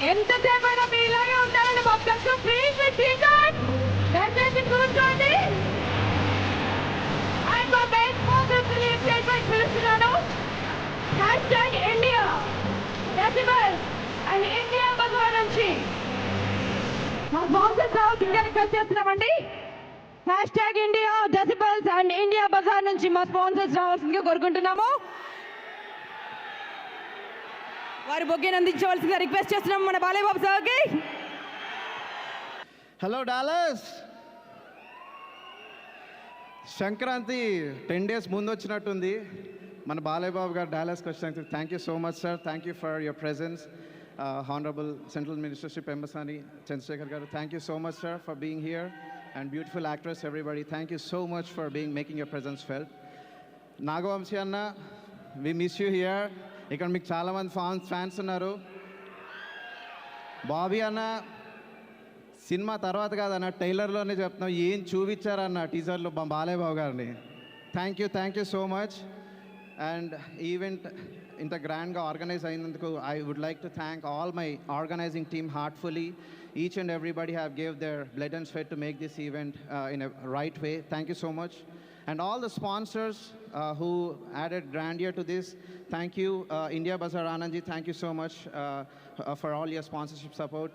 ఎంతసేపైనా మీలాగే ఉంటారని మొత్తం ప్లీజ్ టికెట్ దయచేసి కూర్చోండి. అండ్ మా మెయిన్ స్పాన్సర్స్ స్టేట్మెంట్ పిలుస్తున్నాను. Hashtag India Decibels and India Bazaar నుంచి మా స్పాన్సర్స్ రావాల్సిందిగా రిక్వెస్ట్ చేస్తున్నామండి. Hashtag India Decibels and India Bazaar నుంచి మా స్పాన్సర్స్ రావాల్సిందిగా కోరుకుంటున్నాము. వారి బొగ్గేని అందించవలసిందిగా రిక్వెస్ట్ చేస్తున్నాం మన బాలయ్య బాబు సార్కి. హలో డాలస్, సంక్రాంతి 10 days ముందు వచ్చినట్టుంది. మన బాలయ్య బాబు గారు డాలస్కి వచ్చినందుకు thank you so much sir. Thank you for your presence. Honourable central ministership ఎంబసాని చంద్రశేఖర్ గారు, thank you so much sir for being here. And beautiful actress everybody, thank you so much for making your presence felt. Nagavamsi అన్న, we miss you here. ఇక్కడ మీకు చాలామంది fans ఉన్నారు. బాబీ అన్న, cinema తర్వాత కాదన్న, టైలర్లోనే చెప్తున్నాం, ఏం చూపించారన్న టీజర్లో బాలయ్య బాబు గారిని. Thank you so much. And event ఇంత గ్రాండ్గా ఆర్గనైజ్ అయినందుకు I would like to thank all my organising team heartfully. Each and everybody have gave their blood and sweat to make this event in a right way. Thank you so much. And all the sponsors who added grandeur to this, thank you. India Bazaar Anandji, thank you so much for all your sponsorship support.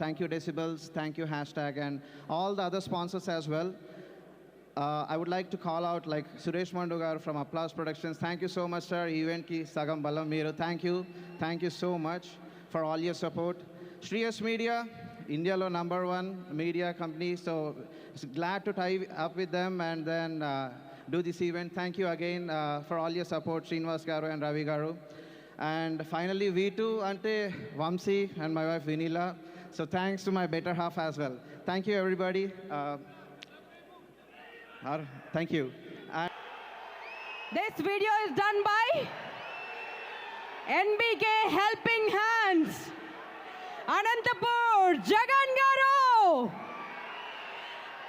Thank you Decibels, thank you Hashtag, and all the other sponsors as well. I would like to call out like Suresh Mandugar from Applause Productions. Thank you so much sir. Event ki sagam balam meeru. Thank you so much for all your support. Shreyas Media, India lo #1 media company, so glad to tie up with them and then do this event. Thank you again for all your support, Srinivas garu and Ravi garu. And finally V2 ante Vamsi and my wife Vinila, so thanks to my better half as well. Thank you everybody. Thank you. This video is done by NBK Helping Hands, Anantapur Jagan గారు.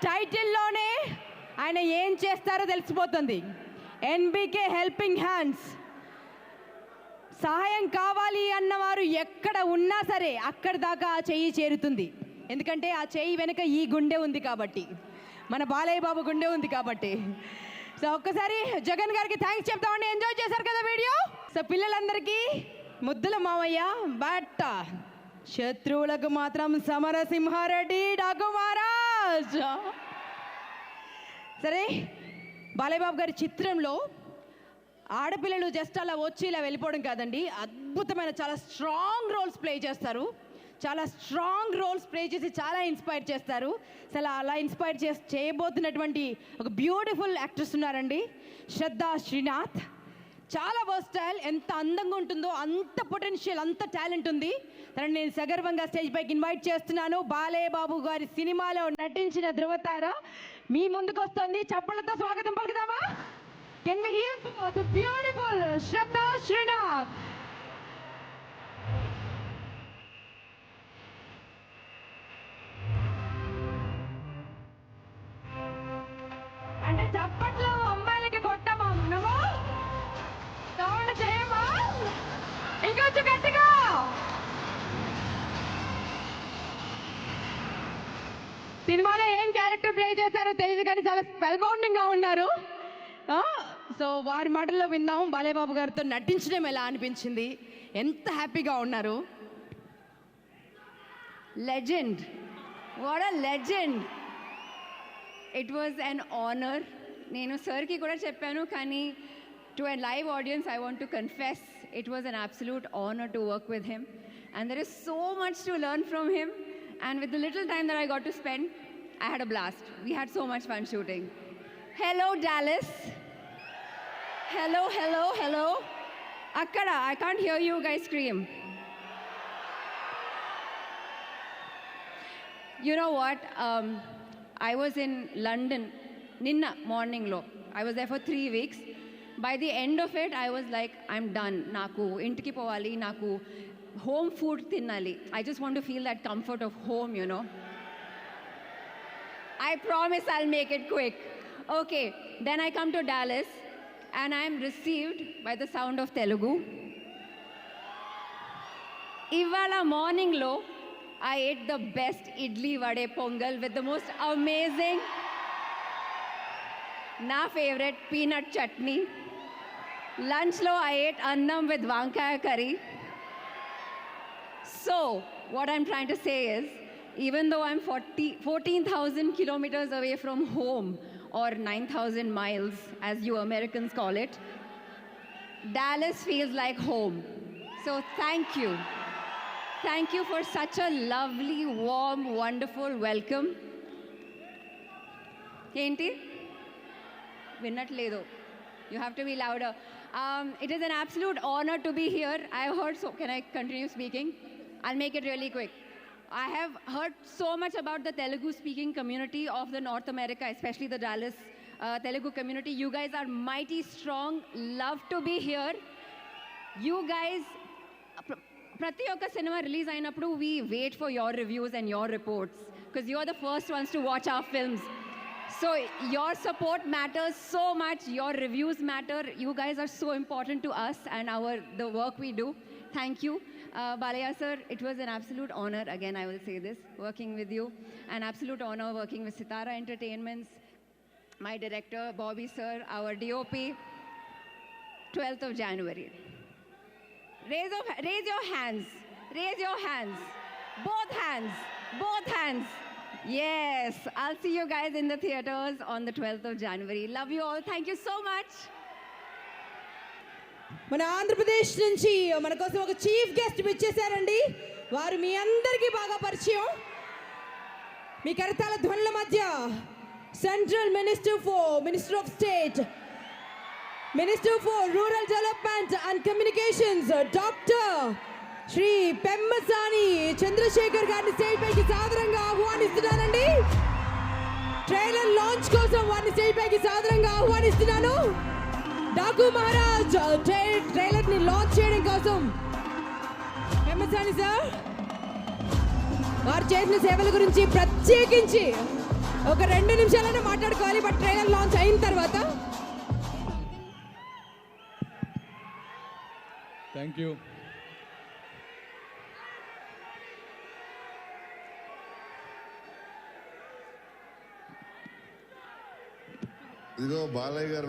టైటిల్లోనే ఆయన ఏం చేస్తారో తెలిసిపోతుంది. NBK helping hands. సహాయం కావాలి అన్నవారు ఎక్కడ ఉన్నా సరే అక్కడి దాకా ఆ చెయ్యి చేరుతుంది. ఎందుకంటే ఆ చెయ్యి వెనుక ఈ గుండె ఉంది కాబట్టి, మన బాలయ్య బాబు గుండె ఉంది కాబట్టి. సో ఒక్కసారి జగన్ గారికి థ్యాంక్స్ చెప్తామండి. ఎంజాయ్ చేశారు కదా వీడియో. సో పిల్లలందరికీ ముద్దుల మావయ్య, బట్ శత్రువులకు మాత్రం సమరసింహారెడ్డి డాకు మహారాజ్. సరే, బాలయ్య బాబు గారి చిత్రంలో ఆడపిల్లలు జస్ట్ అలా వచ్చి ఇలా వెళ్ళిపోవడం కాదండి, అద్భుతమైన చాలా స్ట్రాంగ్ రోల్స్ ప్లే చేస్తారు. చాలా స్ట్రాంగ్ రోల్స్ ప్లే చేసి చాలా ఇన్స్పైర్ చేస్తారు. అసలు అలా ఇన్స్పైర్ చేయబోతున్నటువంటి ఒక బ్యూటిఫుల్ యాక్ట్రెస్ ఉన్నారండి, శ్రద్ధా శ్రీనాథ్. చాలా వర్స్టైల్, ఎంత అందంగా ఉంటుందో అంత పొటెన్షియల్, అంత టాలెంట్ ఉంది. తనని నేను సగర్వంగా స్టేజ్ పైకి ఇన్వైట్ చేస్తున్నాను. బాలయ్య బాబు గారి సినిమాలో నటించిన ధృవతార మీ ముందుకు వస్తుంది. చప్పలతో స్వాగతం పలుకుదామా? Can we hear the beautiful Shraddha Srinath? అంటే చప్పట్లో అమ్మాయిలకి కొట్టమా నువ్వు? సౌండ్ చేయమా? ఇంకొంచెం గట్టిగా. సినిమాలో ఏం క్యారెక్టర్ ప్లే చేశారో తెలియదు కానీ చాలా స్పెల్ బౌండింగ్ గా ఉన్నారు. సో వారి మాటల్లో విందాం, బాలయ్య బాబు గారితో నటించడం ఎలా అనిపించింది, ఎంత హ్యాపీగా ఉన్నారు. Legend. What a legend. It was an honor. నేను సార్కి కూడా చెప్పాను, కానీ to a live audience I want to confess it was an absolute honor to work with him, and there is so much to learn from him, and with the little time that I got to spend, I had a blast. We had so much fun shooting. Hello Dallas. Hello. Akkada, I can't hear you guys scream. You know what? I was in London ninna morning lo. I was there for 3 weeks. By the end of it, I was like, I'm done. Naku intiki povali, naku home food tinnali. I just want to feel that comfort of home, you know. I promise I'll make it quick. Okay, then I come to Dallas and I am received by the sound of Telugu. ఇవాళ మార్నింగ్లో I ate the best idli vade pongal with the most amazing, na favorite peanut chutney. Lunch lo I ate annam with vankaya curry. So, what I'm trying to say is, even though I'm 14,000 kilometers away from home, or 9,000 miles, as you Americans call it, Dallas feels like home. So, thank you. Thank you for such a lovely, warm, wonderful welcome. Enti? Vinnatledo. You have to be louder. It is an absolute honor to be here. I have heard so. Can I continue speaking? I'll make it really quick. I have heard so much about the Telugu speaking community of the North America, especially the Dallas Telugu community. You guys are mighty strong. Love to be here. You guys. ప్రతి ఒక్క సినిమా release అయినప్పుడు we wait for your reviews and your reports because you are the first ones to watch our films so your support matters so much your reviews matter you guys are so important to us and the work we do thank you Balayya sir it was an absolute honour again I will say this working with you an absolute honour working with Sithara entertainments my director Bobby sir our DOP 12th of January. Raise your hands. Raise your hands. Both hands. Both hands. Yes. I'll see you guys in the theaters on the 12th of January. Love you all. Thank you so much. మన ఆంధ్రప్రదేశ్ నుంచి మన కోసం ఒక chief guest వచ్చేసారండి. వారు మీ అందరికీ బాగా పరిచయం. మీ కరతాళ ధ్వనుల మధ్య central minister of state Minister for Rural Development and Communications, Dr. Shri Pemmasani Chandrasekhar గారిని స్టేజ్ పైకి సాదరంగా ఆహ్వానిస్తున్నానండి. ట్రైలర్ లాంచ్ కోసం వారిని స్టేజ్ పైకి సాదరంగా ఆహ్వానిస్తున్నాను. డాకు మహారాజ్ ట్రైలర్ ని లాంచ్ చేయడం కోసం పెమ్మసాని సార్ వారు చేసిన సేవల గురించి ప్రత్యేకించి ఒక 2 నిమిషాలైనా మాట్లాడుకోవాలి. బట్ ట్రైలర్ లాంచ్ అయిన తర్వాత థ్యాంక్ యూ. ఇదిగో బాలయ్య గారు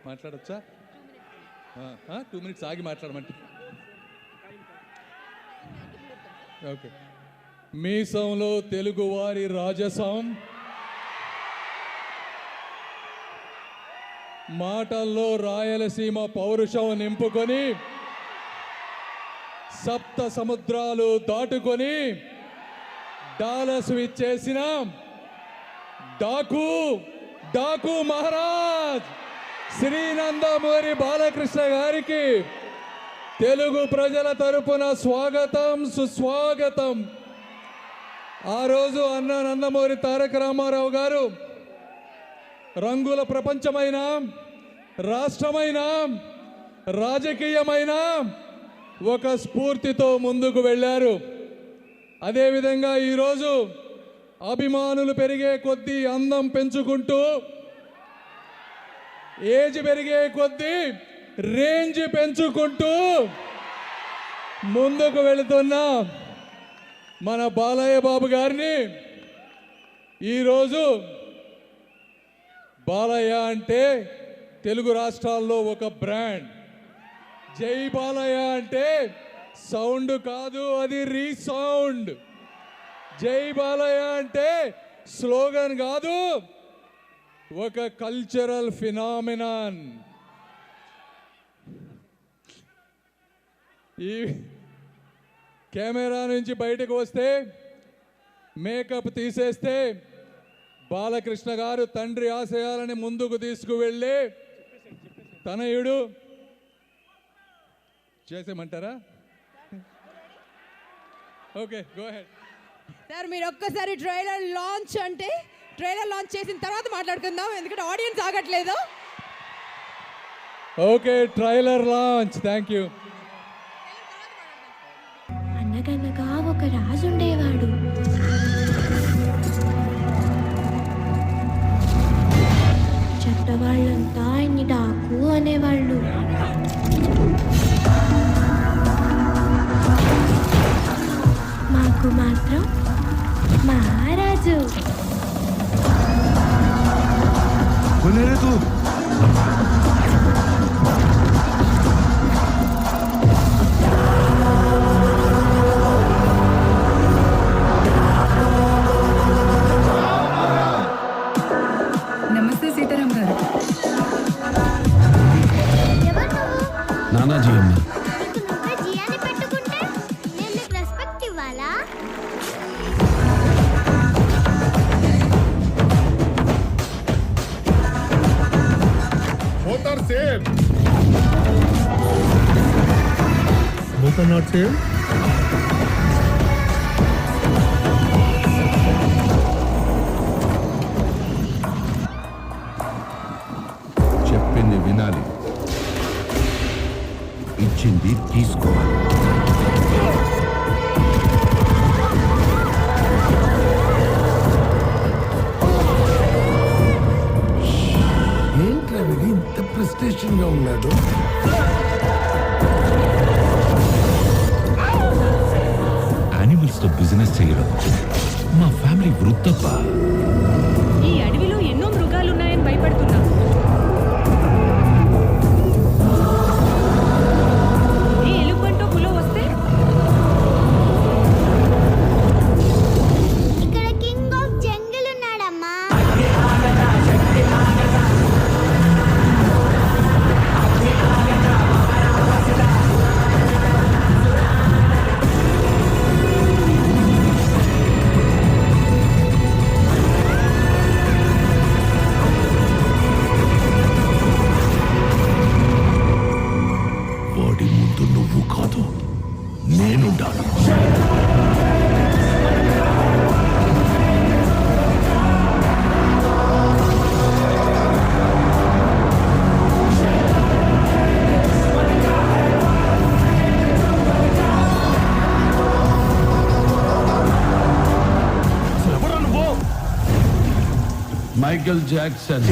మాట్లాడచ్చా? 2 minutes ఆగి మాట్లాడమంటే ఓకే. మీసంలో తెలుగువారి రాజసం, మాటల్లో రాయలసీమ పౌరుషం నింపుకొని సప్త సముద్రాలు దాటుకొని డాలస్ విచ్చేసిన డాకు మహారాజ్ శ్రీ నందమూరి బాలకృష్ణ గారికి తెలుగు ప్రజల తరపున స్వాగతం, సుస్వాగతం. ఆ రోజు నందమూరి తారక రామారావు గారు రంగుల ప్రపంచమైన, రాష్ట్రమైన, రాజకీయమైన ఒక స్ఫూర్తితో ముందుకు వెళ్ళారు. అదేవిధంగా ఈరోజు అభిమానులు పెరిగే కొద్దీ, అందం పెంచుకుంటూ, ఏజ్ పెరిగే కొద్దీ రేంజ్ పెంచుకుంటూ ముందుకు వెళుతున్న మన బాలయ్య బాబు గారిని ఈరోజు బాలయ్య అంటే తెలుగు రాష్ట్రాల్లో ఒక బ్రాండ్. జై బాలయ్య అంటే సౌండ్ కాదు, అది రీసౌండ్. జై బాలయ్య అంటే స్లోగన్ కాదు, ఒక కల్చరల్ ఫినామినాన్. ఈ కెమెరా నుంచి బయటకు వస్తే, మేకప్ తీసేస్తే బాలకృష్ణ గారు తండ్రి ఆశయాలని ముందుకు తీసుకువెళ్ళి తనయుడు చేసేమంటారా? Okay, go ahead sir. మీరు ఒక్కసారి ట్రైలర్ లాంచ్ అంటే ట్రైలర్ లాంచ్ చేసిన తర్వాత మాట్లాడుకుందాం, ఎందుకంటే ఆడియన్స్ ఆగట్లేదు. Okay, trailer launch. Thank you. అనగనగా ఒక రాజుండేవాడు. చెడ్డవాళ్ళంతా ఆయన్ని డాకు అనేవాళ్ళు. మాత్రం మహారాజు. నమస్తే సీతారాం గారు. ఎవరు నువ్వు? నానాజీ అమ్మ. నీకు నువ్వే జియాని పెట్టుకుంటే నేను నీకు రెస్పెక్ట్ ఇవ్వాలా? Both are same. Both are not same. చెప్పింది వినాలి, ఇచ్చింది తీసుకోవాలి. ఏంట్రా వీడు ఇంత ప్రెస్టేషన్ గా ఉన్నాడు? యానిమల్స్ తో బిజినెస్ చేయడం మా ఫ్యామిలీ వృత్తప్ప. ఈ అడవిలో ఎన్నో మృగాలున్నాయని భయపడుతున్నా. ఏ ఎలుగుబంటో పులో వస్తే ఇక్కడ కింగ్ ఆఫ్ జంగిల్ ఉన్నాడమ్మా. వాడి ముందు నువ్వు కాదు, నేనుండాలి. Michael Jackson.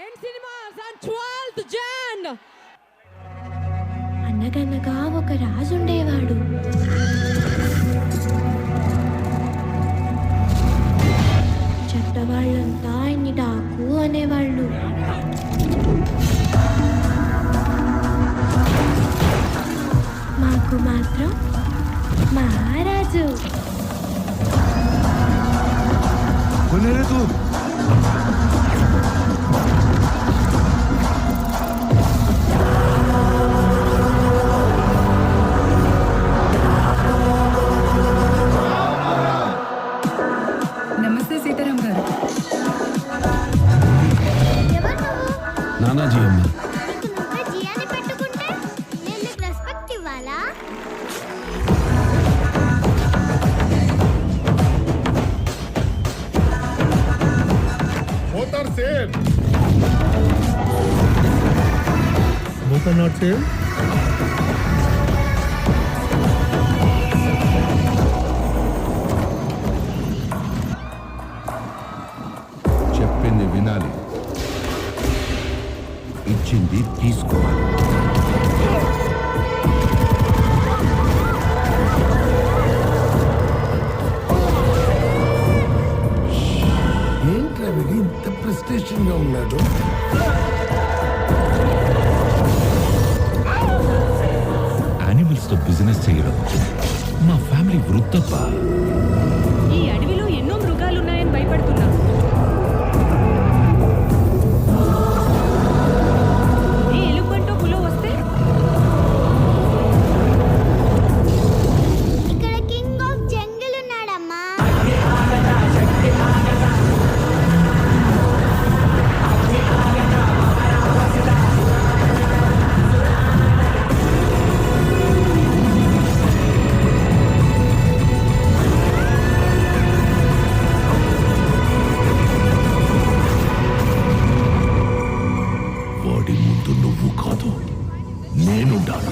In cinemas on 12th Jan. అనగనగా ఒక రాజు ఉండేవాడు. చెడ్డవాళ్ళంతా ఆయన్ని డాకు అనేవాళ్ళు. మాకు మాత్రం మహారాజు. నమస్తే సీతారాం గారు. ఎవరు నువ్వు? నానాజీ అమ్మ. నీకు నువ్వే జియాని పెట్టుకుంటే నేను నీకు రెస్పెక్ట్ ఇవ్వాలా? Both are same. Both are not same. చెప్పింది వినాలి, ఇచ్చింది తీసుకోవాలి. ఏంట్రా వీడు ఇంత ప్రెస్టేషన్ గా ఉన్నాడు? యానిమల్స్ తో బిజినెస్ చేయడం మా ఫ్యామిలీ వృత్తప్ప. ఈ అడవిలో ఎన్నో మృగాలున్నాయని భయపడుతున్నా. ఏ ఎలుగుబంటో పులో వస్తే ఇక్కడ కింగ్ ఆఫ్ జంగిల్ ఉన్నాడమ్మా. వాడి ముందు నువ్వు కాదు, నేనుండాలి.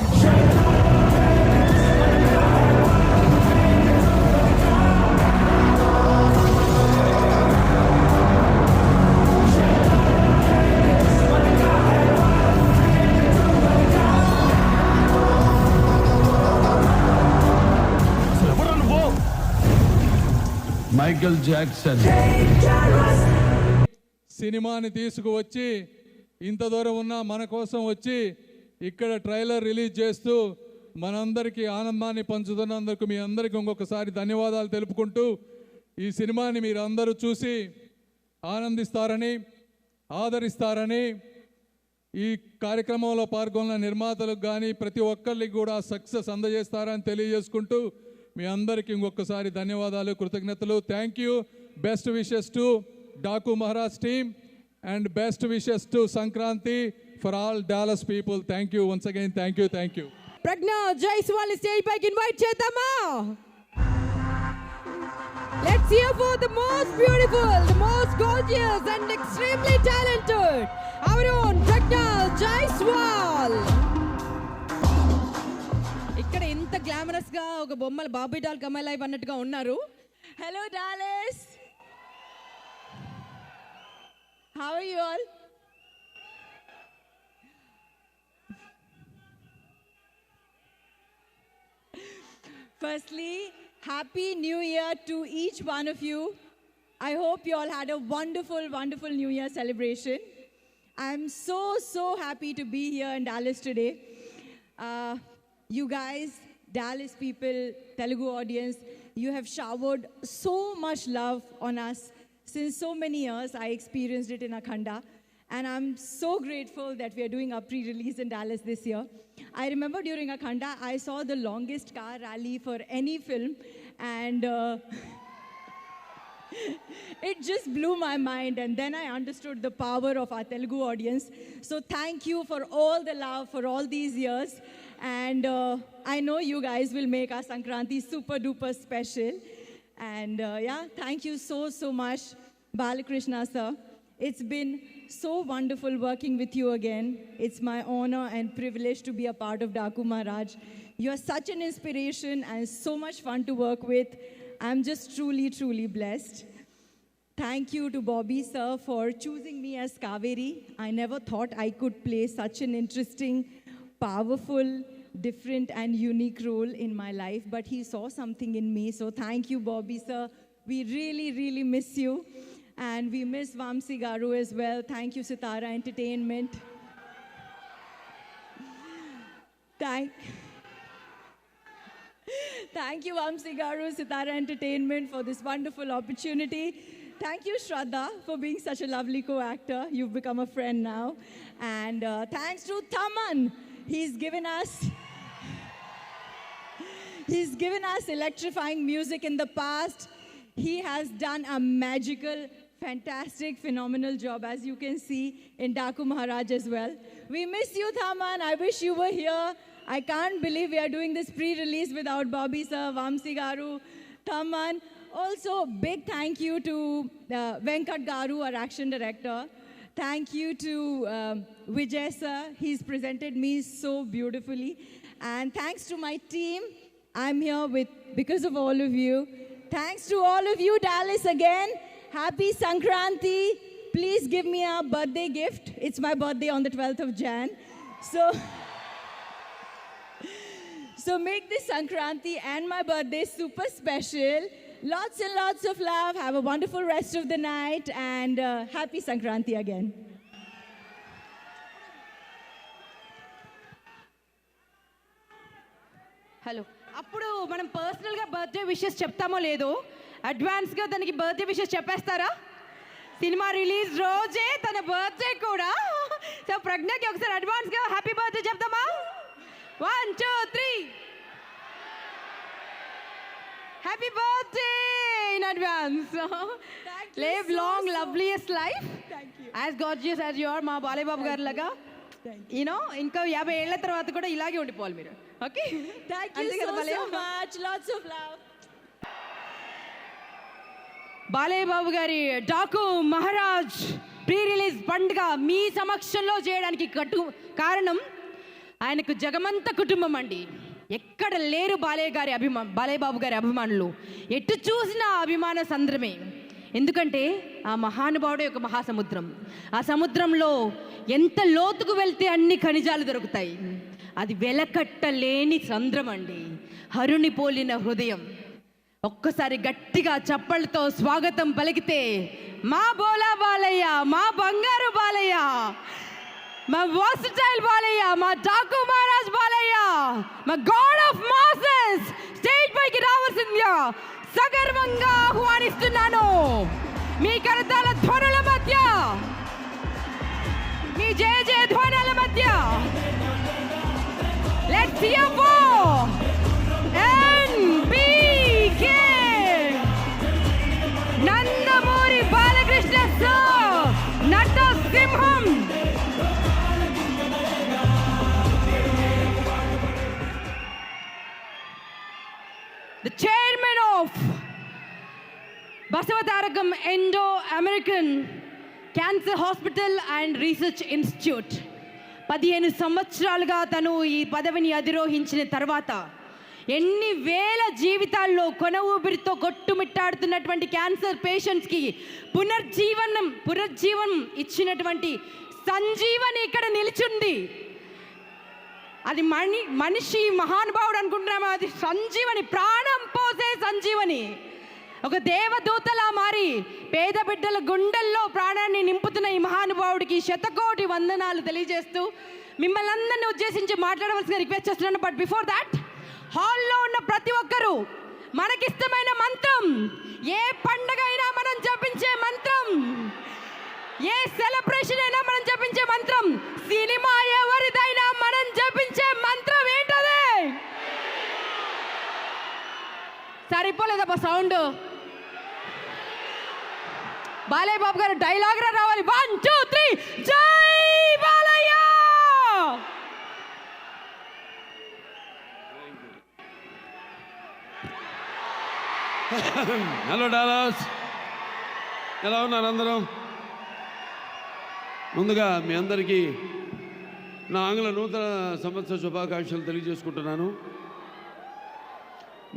Michael Jackson. సినిమాని తీసుకువచ్చి ఇంత దూరం ఉన్న మన కోసం వచ్చి ఇక్కడ ట్రైలర్ రిలీజ్ చేస్తూ మనందరికీ ఆనందాన్ని పంచుతున్నందుకు మీ అందరికీ ఇంకొకసారి ధన్యవాదాలు తెలుపుకుంటూ ఈ సినిమాని మీరు అందరూ చూసి ఆనందిస్తారని ఆదరిస్తారని ఈ కార్యక్రమంలో పాల్గొన్న నిర్మాతలకు కానీ ప్రతి ఒక్కరికి కూడా సక్సెస్ అందజేస్తారని తెలియజేసుకుంటూ మీ అందరికీ ఇంకొకసారి ధన్యవాదాలు కృతజ్ఞతలు. Thank you. Best wishes to Daaku Maharaaj team and best wishes to Sankranti for all Dallas people. Thank you once again. Thank you. Pragya Jaiswal stage పైకి ఇన్వైట్ చేద్దామా? Let's hear for the most beautiful, the most gorgeous and extremely talented, our own Pragna Jaiswal. ఇక్కడ ఇంత glamorous గా ఒక బొమ్మల Bobby doll Kamal live అన్నట్టుగా ఉన్నారు. Hello Dallas, how are you all? Firstly, Happy New Year to each one of you. I hope you all had a wonderful, wonderful New Year celebration. I'm so happy to be here in Dallas today. You guys, Dallas people, Telugu audience, you have showered so much love on us since so many years. I experienced it in Akhanda. And I'm so grateful that we are doing our pre-release in Dallas this year. I remember during Akhanda, I saw the longest car rally for any film, and it just blew my mind. And then I understood the power of our Telugu audience. So thank you for all the love for all these years. And I know you guys will make our Sankranti super duper special. And yeah, thank you so much, Balakrishna sir. It's been so wonderful working with you again. It's my honor and privilege to be a part of Daku Maharaj. You're such an inspiration and so much fun to work with. I'm just truly blessed. Thank you to Bobby sir for choosing me as Kaveri. I never thought I could play such an interesting, powerful, different and unique role in my life, but he saw something in me. So thank you, Bobby sir. We really miss you. And we miss Vamsi Garu as well. Thank you, Sitara Entertainment. Thank you, Vamsi Garu, Sitara Entertainment, for this wonderful opportunity. Thank you, Shraddha, for being such a lovely co-actor. You've become a friend now. And thanks to Thaman. He's given us electrifying music in the past. He has done a magical, fantastic, phenomenal job, as you can see in Daku Maharaj as well. We miss you, Thaman. I wish you were here. I can't believe we are doing this pre-release without Bobby sir, Vamsi Garu, Thaman. Also, big thank you to Venkat Garu, our action director. Thank you to Vijay sir. He's presented me so beautifully. And thanks to my team. I'm here because of all of you. Thanks to all of you, Dallas, again. Happy Sankranti. Please give me a birthday gift. It's my birthday on the 12th of Jan. So make this Sankranti and my birthday super special. Lots and lots of love. Have a wonderful rest of the night. And happy Sankranti again. Hello, అప్పుడు మనం పర్సనల్గా birthday wishes చెప్తామో లేదో, అడ్వాన్స్గా తనకి birthday wishes చెప్పేస్తారా? Cinema release రోజే తన birthday కూడా. So ప్రజ్ఞకి ఒకసారి అడ్వాన్స్గా హ్యాపీ బర్త్డే చెప్తామా? 1 2 3 happy birthday in advance. Live long, loveliest life. As gorgeous as you are, మా బాలయ్య బాబు గారు లాగా. ఇంకా 50 ఏళ్ల తర్వాత కూడా ఇలాగే ఉండిపోవాలి మీరు. Okay, thank you so much. Lots of love. Balayya Babu గారి డాకు మహారాజ్ ప్రీ రిలీజ్ పండుగ మీ సమక్షంలో చేయడానికి కారణం ఆయనకు జగమంత కుటుంబం అండి. ఎక్కడ లేరు బాలయ్య బాబు గారి అభిమానులు. ఎటు చూసినా అభిమాన సంద్రమే. ఎందుకంటే ఆ మహానుభావుడే ఒక మహాసముద్రం. ఆ సముద్రంలో ఎంత లోతుకు వెళ్తే అన్ని ఖనిజాలు దొరుకుతాయి. అది వెలకట్టలేని సంద్రం అండి. హరుని పోలిన హృదయం. ఒక్కసారి గట్టిగా చప్పళ్ళతో స్వాగతం పలికితే మా బోలా బాలయ్య, మా బంగారు బాలయ్య, మా వర్సటైల్ బాలయ్య, మా డాకు మహారాజ్ బాలయ్య, మా గాడ్ ఆఫ్ మాసెస్ స్టేజ్ పైకి రావాల్సిందిగా సగర్వంగా ఆహ్వానిస్తున్నాను. మీ కరతాళ ధ్వనుల మధ్య, మీ జయ జయ ధ్వనుల మధ్య let's hear for NBK Nandamuri Balakrishna sir, నట సింహం. The chairman of Basavataragam Indo-American Cancer Hospital and Research Institute. 15 సంవత్సరాలుగా తను ఈ పదవిని అధిరోహించిన తర్వాత ఎన్ని వేల జీవితాల్లో కొన ఊపిరితో కొట్టుమిట్టాడుతున్నటువంటి క్యాన్సర్ పేషెంట్స్కి పునర్జీవనం ఇచ్చినటువంటి సంజీవని ఇక్కడ నిలిచింది. అది మనిషి మహానుభావుడు అనుకుంటున్నామా? అది సంజీవని, ప్రాణం పోసే సంజీవని. ఒక దేవదూతలా మారి పేద బిడ్డల గుండెల్లో ప్రాణాన్ని నింపుతున్న ఈ మహానుభావుడికి శతకోటి వందనాలు తెలియజేస్తూ మిమ్మల్ని అందరినీ ఉద్దేశించి మాట్లాడవలసిన రిక్వెస్ట్ చేస్తున్నాను. బట్ బిఫోర్ దాట్, హాల్లో ఉన్న ప్రతి ఒక్కరూ మనకిష్టమైన మంత్రం, ఏ పండగ అయినా మనం జపించే మంత్రం, ఏ సెలబ్రేషన్ అయినా మనం జపించే మంత్రం, సినిమా ఎవరిదైనా మనం జపించే మంత్రం ఏంటది? సరిపోలేదబ్బా సౌండ్. బాలయ్య బాబు గారు డైలాగ్ రావాలి. 1 2 3 జై బాలయ్య. హలో డాలస్, ఎలా ఉన్నారు అందరూ? ముందుగా మీ అందరికీ నా ఆంగ్ల నూతన సంవత్సర శుభాకాంక్షలు తెలియజేసుకుంటున్నాను.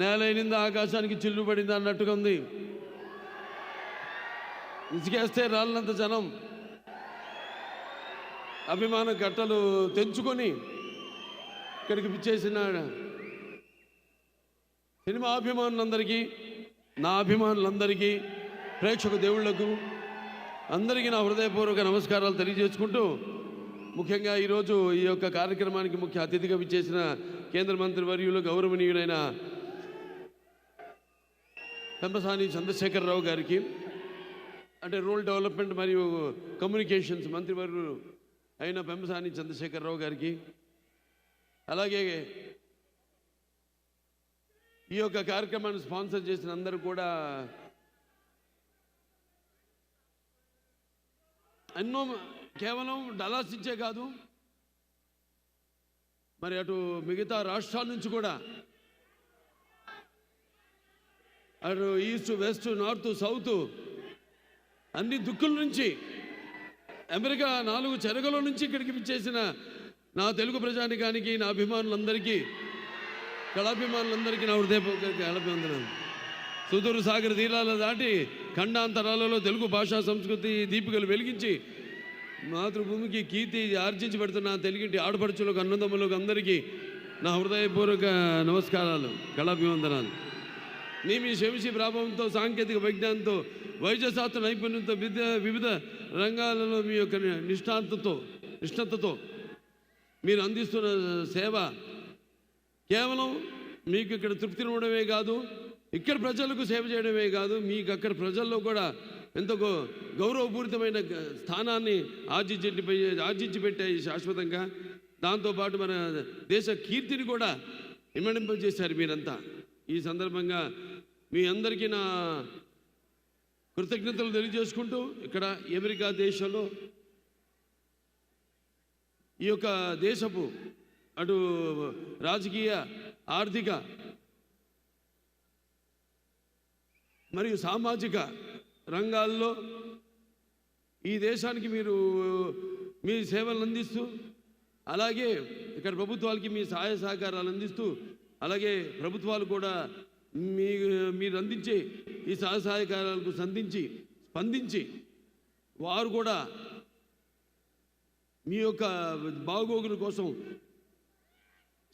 నేలైనింది ఆకాశానికి చిల్లు పడింది అన్నట్టుగా ఉంది. ఇసుకేస్తే రాళ్ళంత జనం అభిమాన గట్టలు తెంచుకొని ఇక్కడికి పిచ్చేసిన సినిమా అభిమానులందరికీ, నా అభిమానులందరికీ, ప్రేక్షక దేవుళ్లకు అందరికీ నా హృదయపూర్వక నమస్కారాలు తెలియజేసుకుంటూ, ముఖ్యంగా ఈరోజు ఈ యొక్క కార్యక్రమానికి ముఖ్య అతిథిగా విచ్చేసిన కేంద్ర మంత్రి వర్యులు గౌరవనీయులైన పెంపసాని చంద్రశేఖరరావు గారికి, అంటే రూరల్ డెవలప్మెంట్ మరియు కమ్యూనికేషన్స్ మంత్రివర్యులు అయిన పెంపసాని చంద్రశేఖరరావు గారికి, అలాగే ఈ యొక్క కార్యక్రమాన్ని స్పాన్సర్ చేసిన అందరూ కూడా ఎన్నో, కేవలం డలాస్ ఇచ్చే కాదు, మరి అటు మిగతా రాష్ట్రాల నుంచి కూడా, అటు ఈస్ట్ వెస్ట్ నార్త్ సౌత్ అన్ని దిక్కుల నుంచి, అమెరికా 4 చెరగల నుంచి ఇక్కడికి విచ్చేసిన నా తెలుగు ప్రజానికానికి, నా అభిమానులందరికీ, కళాభిమానులందరికీ నా హృదయపూర్వక కళాభివందనాలు. సుదూర సాగర తీరాల దాటి ఖండాంతరాలలో తెలుగు భాషా సంస్కృతి దీపికలు వెలిగించి మాతృభూమికి కీర్తి ఆర్జించి పెడుతున్న తెలుగింటి ఆడపడుచులకు, అన్నదమ్ములకు అందరికీ నా హృదయపూర్వక నమస్కారాలు, కళాభివందనాలు. మీ శంషి ప్రభావంతో, సాంకేతిక విజ్ఞానంతో, వైద్యశాస్త్ర నైపుణ్యంతో, వివిధ రంగాలలో మీ యొక్క నిష్ణాతతో మీరు అందిస్తున్న సేవ కేవలం మీకు ఇక్కడ తృప్తినివ్వడమే కాదు, ఇక్కడ ప్రజలకు సేవ చేయడమే కాదు, మీకు అక్కడ ప్రజల్లో కూడా ఎంతో గౌరవపూరితమైన స్థానాన్ని ఆర్జించి పెట్టాయి శాశ్వతంగా. దాంతోపాటు మన దేశ కీర్తిని కూడా ఇమ్మడింపజేశారు మీరంతా. ఈ సందర్భంగా మీ అందరికీ నా కృతజ్ఞతలు తెలియజేసుకుంటూ, ఇక్కడ అమెరికా దేశంలో ఈ యొక్క దేశపు అటు రాజకీయ, ఆర్థిక మరియు సామాజిక రంగాల్లో ఈ దేశానికి మీరు మీ సేవలను అందిస్తూ, అలాగే ఇక్కడ ప్రభుత్వాలకి మీ సహాయ సహకారాలు అందిస్తూ, అలాగే ప్రభుత్వాలు కూడా మీరు అందించే ఈ సహాయ సహకారాలకు స్పందించి వారు కూడా మీ యొక్క బాగోగుల కోసం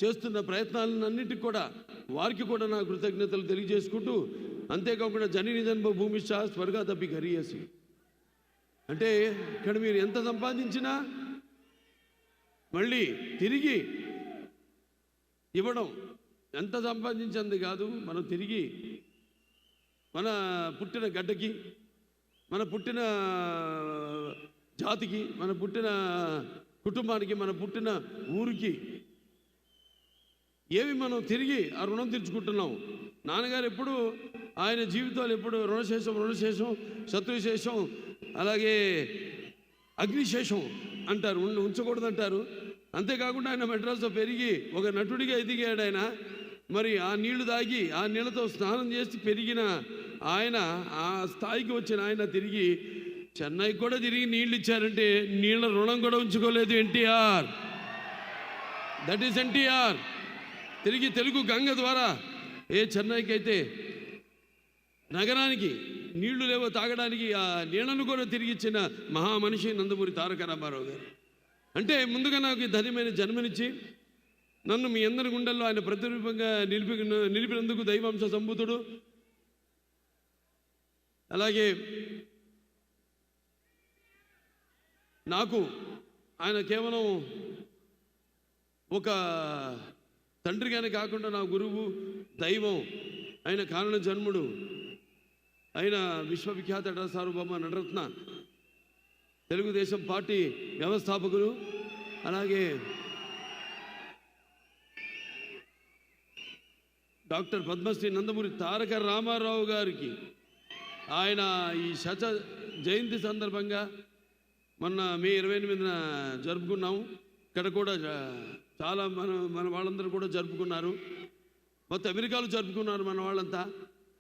చేస్తున్న ప్రయత్నాలన్నిటికీ కూడా వారికి కూడా నా కృతజ్ఞతలు తెలియజేసుకుంటూ, అంతేకాకుండా జనని జన్మ భూమిష్ట స్వర్గాదపి గరీయసి అంటే ఇక్కడ మీరు ఎంత సంపాదించినా మళ్ళీ తిరిగి ఇవ్వడం, ఎంత సంపాదించింది కాదు, మనం తిరిగి మన పుట్టిన గడ్డకి, మన పుట్టిన జాతికి, మన పుట్టిన కుటుంబానికి, మన పుట్టిన ఊరికి ఏవి మనం తిరిగి ఆ రుణం తీర్చుకుంటున్నాం. నాన్నగారు ఎప్పుడు ఆయన జీవితాలు ఎప్పుడు రుణశేషం శత్రుశేషం అలాగే అగ్నిశేషం అంటారు, ఉంచకూడదంటారు. అంతేకాకుండా ఆయన మెడ్రాస్లో పెరిగి ఒక నటుడిగా ఎదిగాడు ఆయన. మరి ఆ నీళ్లు తాగి ఆ నీళ్ళతో స్నానం చేసి పెరిగిన ఆయన, ఆ స్థాయికి వచ్చిన ఆయన తిరిగి చెన్నైకి కూడా తిరిగి నీళ్ళు ఇచ్చారంటే నీళ్ళ రుణం కూడా ఉంచుకోలేదు ఎన్టీఆర్. That is NTR. తిరిగి తెలుగు గంగ ద్వారా చెన్నైకి అయితే నగరానికి నీళ్లు లేవో తాగడానికి ఆ నీళ్లను కూడా తిరిగి ఇచ్చిన మహామనిషి నందమూరి తారక రామారావు గారు. అంటే ముందుగా నాకు ఈ ధన్యమైన జన్మనిచ్చి నన్ను మీ అందరి గుండెల్లో ఆయన ప్రతిరూపంగా నిలిపినందుకు దైవాంశ సంభూతుడు. అలాగే నాకు ఆయన కేవలం ఒక తండ్రిగానే కాకుండా నా గురువు, దైవం, ఆయన కారణ జన్ముడు, ఆయన విశ్వవిఖ్యాత నట సార్వభౌమ నటరత్న, తెలుగుదేశం పార్టీ వ్యవస్థాపకులు, అలాగే డాక్టర్ పద్మశ్రీ నందమూరి తారక రామారావు గారికి ఆయన ఈ శత జయంతి సందర్భంగా మొన్న మే 28న జరుపుకున్నాము. ఇక్కడ కూడా చాలా మన వాళ్ళందరూ కూడా జరుపుకున్నారు. మొత్తం అమెరికాలో జరుపుకున్నారు మన వాళ్ళంతా.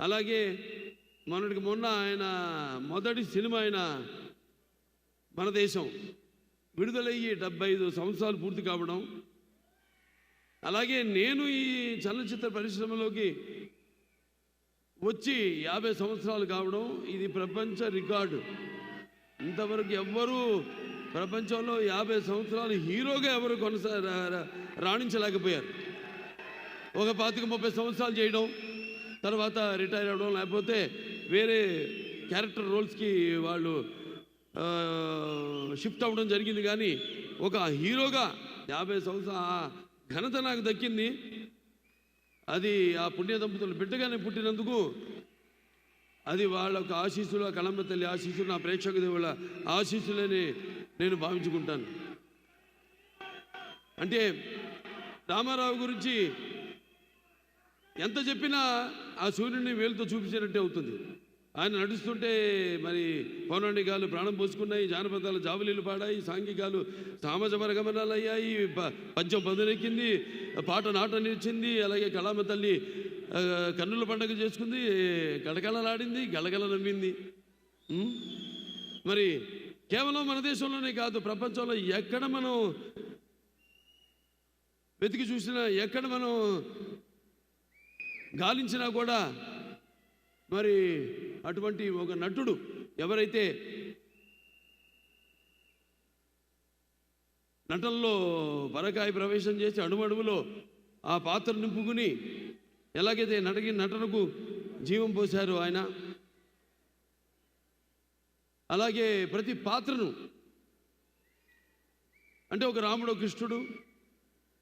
అలాగే మొన్నటికి మొన్న ఆయన మొదటి సినిమా అయిన మన దేశం విడుదలయ్యి 75 సంవత్సరాలు పూర్తి కావడం. అలాగే నేను ఈ చలనచిత్ర పరిశ్రమలోకి వచ్చి 50 సంవత్సరాలు కావడం ఇది ప్రపంచ రికార్డు. ఇంతవరకు ఎవ్వరూ ప్రపంచంలో 50 సంవత్సరాలు హీరోగా ఎవరు రాణించలేకపోయారు. ఒక 25-30 సంవత్సరాలు చేయడం, తర్వాత రిటైర్ అవ్వడం, లేకపోతే వేరే క్యారెక్టర్ రోల్స్కి వాళ్ళు షిఫ్ట్ అవ్వడం జరిగింది. కానీ ఒక హీరోగా 50 సంవత్సరాల ఘనత నాకు దక్కింది. అది ఆ పుణ్య దంపతులు బిడ్డగానే పుట్టినందుకు అది వాళ్ళ ఒక ఆశీస్సులు, ఆ కళమ్మ తల్లి ఆశీస్సులు, నా ప్రేక్షక దేవుళ్ళ ఆశీస్సులని నేను భావించుకుంటాను. అంటే రామారావు గురించి ఎంత చెప్పినా ఆ సూర్యుడిని వేలుతో చూపించినట్టే అవుతుంది. ఆయన నడుస్తుంటే మరి పౌరాణికాలు ప్రాణం పోసుకున్నాయి, జానపదాలు జావలీలు పాడాయి, సాంఘికాలు సామాజ గమనాలు అయ్యాయి, పద్యం పదునెక్కింది, పాట నాట నిలిచింది. అలాగే కళామ తల్లి కన్నుల పండుగ చేసుకుంది, కళకళలాడింది, గలగల నవ్వింది. మరి కేవలం మన దేశంలోనే కాదు, ప్రపంచంలో ఎక్కడ మనం వెతికి చూసినా, ఎక్కడ మనం గాలించినా కూడా మరి అటువంటి ఒక నటుడు ఎవరైతే నటనలో పరకాయ ప్రవేశం చేసి అణువణువులో ఆ పాత్ర నింపుకుని ఎలాగైతే నటనకు జీవం పోశారో ఆయన, అలాగే ప్రతి పాత్రను, అంటే ఒక రాముడు, కృష్ణుడు,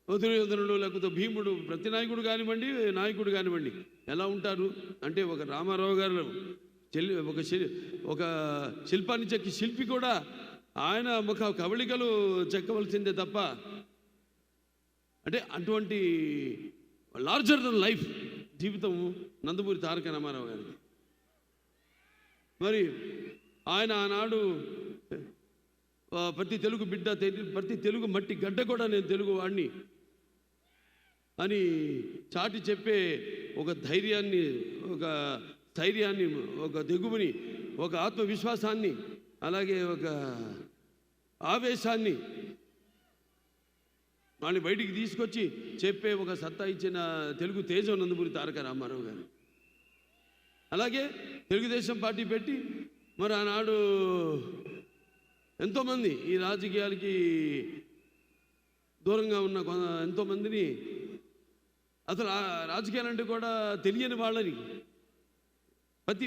దుర్యోధనుడు, లేకపోతే భీముడు, ప్రతి నాయకుడు కానివ్వండి, నాయకుడు కానివ్వండి ఎలా ఉంటారు అంటే ఒక రామారావు గారు ఒక శిల్పాన్ని చెక్కి శిల్పి కూడా ఆయన ముఖ కవళికలు చెక్కవలసిందే తప్ప, అంటే అటువంటి లార్జర్ దెన్ లైఫ్ జీవితం నందమూరి తారక రామారావు గారికి. మరి ఆయన ఆనాడు ప్రతి తెలుగు బిడ్డ, ప్రతి తెలుగు మట్టి గడ్డ కూడా నేను తెలుగు వాడిని అని చాటి చెప్పే ఒక ధైర్యాన్ని, ఒక స్థైర్యాన్ని, ఒక దిగువుని, ఒక ఆత్మవిశ్వాసాన్ని, అలాగే ఒక ఆవేశాన్ని వాళ్ళని బయటికి తీసుకొచ్చి చెప్పే ఒక సత్తా ఇచ్చిన తెలుగు తేజం నందమూరి తారక రామారావు గారు. అలాగే తెలుగుదేశం పార్టీ పెట్టి మరి ఆనాడు ఎంతోమంది ఈ రాజకీయాలకి దూరంగా ఉన్న ఎంతోమందిని అసలు రాజకీయాలంటే కూడా తెలియని వాళ్ళని ప్రతి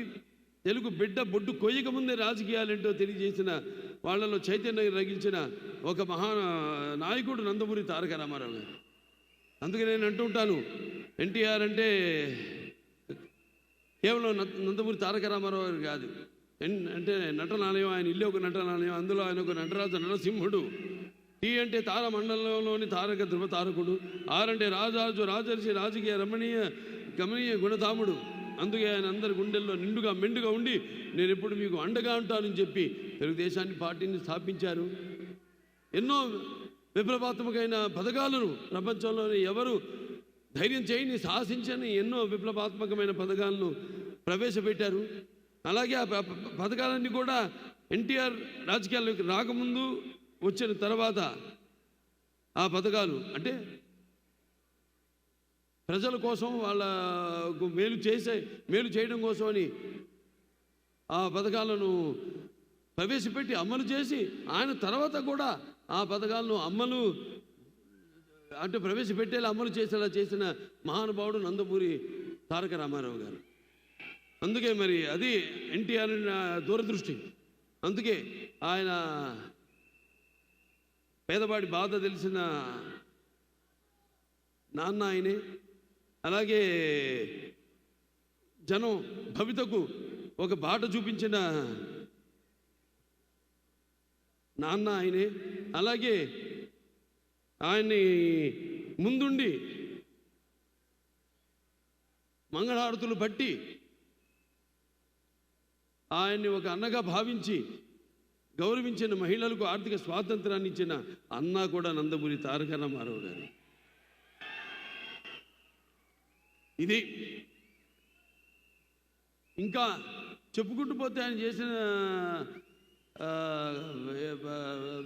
తెలుగు బిడ్డ బొడ్డు కొయ్యక ముందే రాజకీయాలేంటో తెలియజేసిన వాళ్ళలో చైతన్యం రగిల్చిన ఒక మహా నాయకుడు నందమూరి తారక రామారావు గారు. అందుకే నేను అంటూ ఉంటాను, ఎన్టీఆర్ అంటే కేవలం నందమూరి తారక రామారావు గారు కాదు, అంటే నటనాలయం, ఆయన ఇల్లు ఒక నటనాలయం, అందులో ఆయన ఒక నటరాజు నరసింహుడు. టీ అంటే తార మండలంలోని తారక ధ్రువ తారకుడు. ఆరంటే రాజాజు రాజర్షి రాజకీయ రమణీయ గమనీయ గుణధాముడు. అందుకే ఆయన అందరి గుండెల్లో నిండుగా మెండుగా ఉండి నేను ఎప్పుడు మీకు అండగా ఉంటానని చెప్పి తెలుగుదేశాన్ని పార్టీని స్థాపించారు. ఎన్నో విప్లవాత్మకమైన పథకాలను ప్రపంచంలోని ఎవరు ధైర్యం చేయని సాహసించని ఎన్నో విప్లవాత్మకమైన పథకాలను ప్రవేశపెట్టారు. అలాగే ఆ పథకాలన్నీ కూడా ఎన్టీఆర్ రాజకీయాల్లోకి రాకముందు వచ్చిన తర్వాత ఆ పథకాలు అంటే ప్రజల కోసం వాళ్ళకు మేలు చేయడం కోసమని ఆ పథకాలను ప్రవేశపెట్టి అమలు చేసి ఆయన తర్వాత కూడా ఆ పథకాలను ప్రవేశపెట్టేలా అమలు చేసేలా చేసిన మహానుభావుడు నందమూరి తారక రామారావు గారు. అందుకే మరి అది ఎన్టీఆర్ దూరదృష్టి. అందుకే ఆయన పేదవాడి బాధ తెలిసిన నాన్న ఆయనే. అలాగే జనం భవితకు ఒక బాట చూపించిన నాన్న ఆయనే. అలాగే ఆయన్ని ముందుండి మంగళహారతులు బట్టి ఆయన్ని ఒక అన్నగా భావించి గౌరవించిన మహిళలకు ఆర్థిక స్వాతంత్రాన్ని ఇచ్చిన అన్న కూడా నందమూరి తారక రామారావు గారు. ఇది ఇంకా చెప్పుకుంటూ పోతే ఆయన చేసిన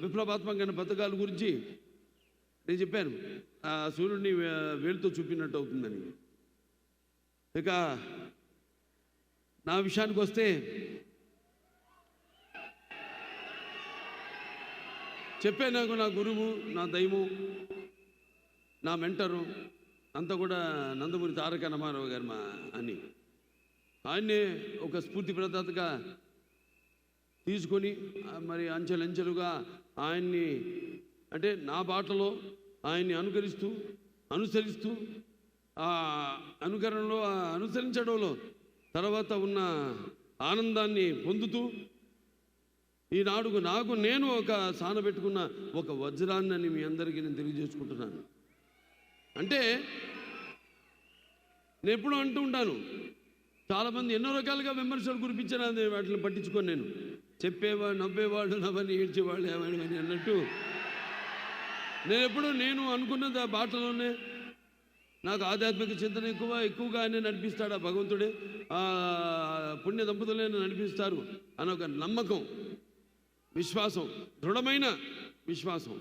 విప్లవాత్మకమైన పథకాల గురించి నేను చెప్పాను, ఆ సూర్యుడిని వేలుతో చూపినట్టు అవుతుందని. ఇక నా విషయానికి వస్తే చెప్పే నాకు నా గురువు, నా దైవం, నా మెంటరు అంతా కూడా నందమూరి తారక రామారావు గారు అని ఆయన్నే ఒక స్ఫూర్తి ప్రదాతగా తీసుకొని మరి అంచెలంచెలుగా ఆయన్ని అంటే నా బాటలో ఆయన్ని అనుసరిస్తూ ఆ అనుకరణలో అనుసరించడంలో తర్వాత ఉన్న ఆనందాన్ని పొందుతూ ఈనాడు నేను ఒక సానబెట్టుకున్న ఒక వజ్రాన్ని మీ అందరికీ నేను తెలియజేసుకుంటున్నాను. అంటే నేను ఎప్పుడూ అంటూ ఉంటాను, చాలామంది ఎన్నో రకాలుగా విమర్శలు కురిపించారు, వాటిని పట్టించుకొని నేను చెప్పేవాడు నవ్వేవాడు నవ్వని ఏడ్చేవాళ్ళు ఏమని అన్నట్టు నేను అనుకున్నది ఆ బాటలోనే నాకు ఆధ్యాత్మిక చింతన ఎక్కువగా ఆయన నడిపిస్తాడు ఆ భగవంతుడే, ఆ పుణ్య దంపతులే నడిపిస్తారు అని ఒక నమ్మకం, విశ్వాసం, దృఢమైన విశ్వాసం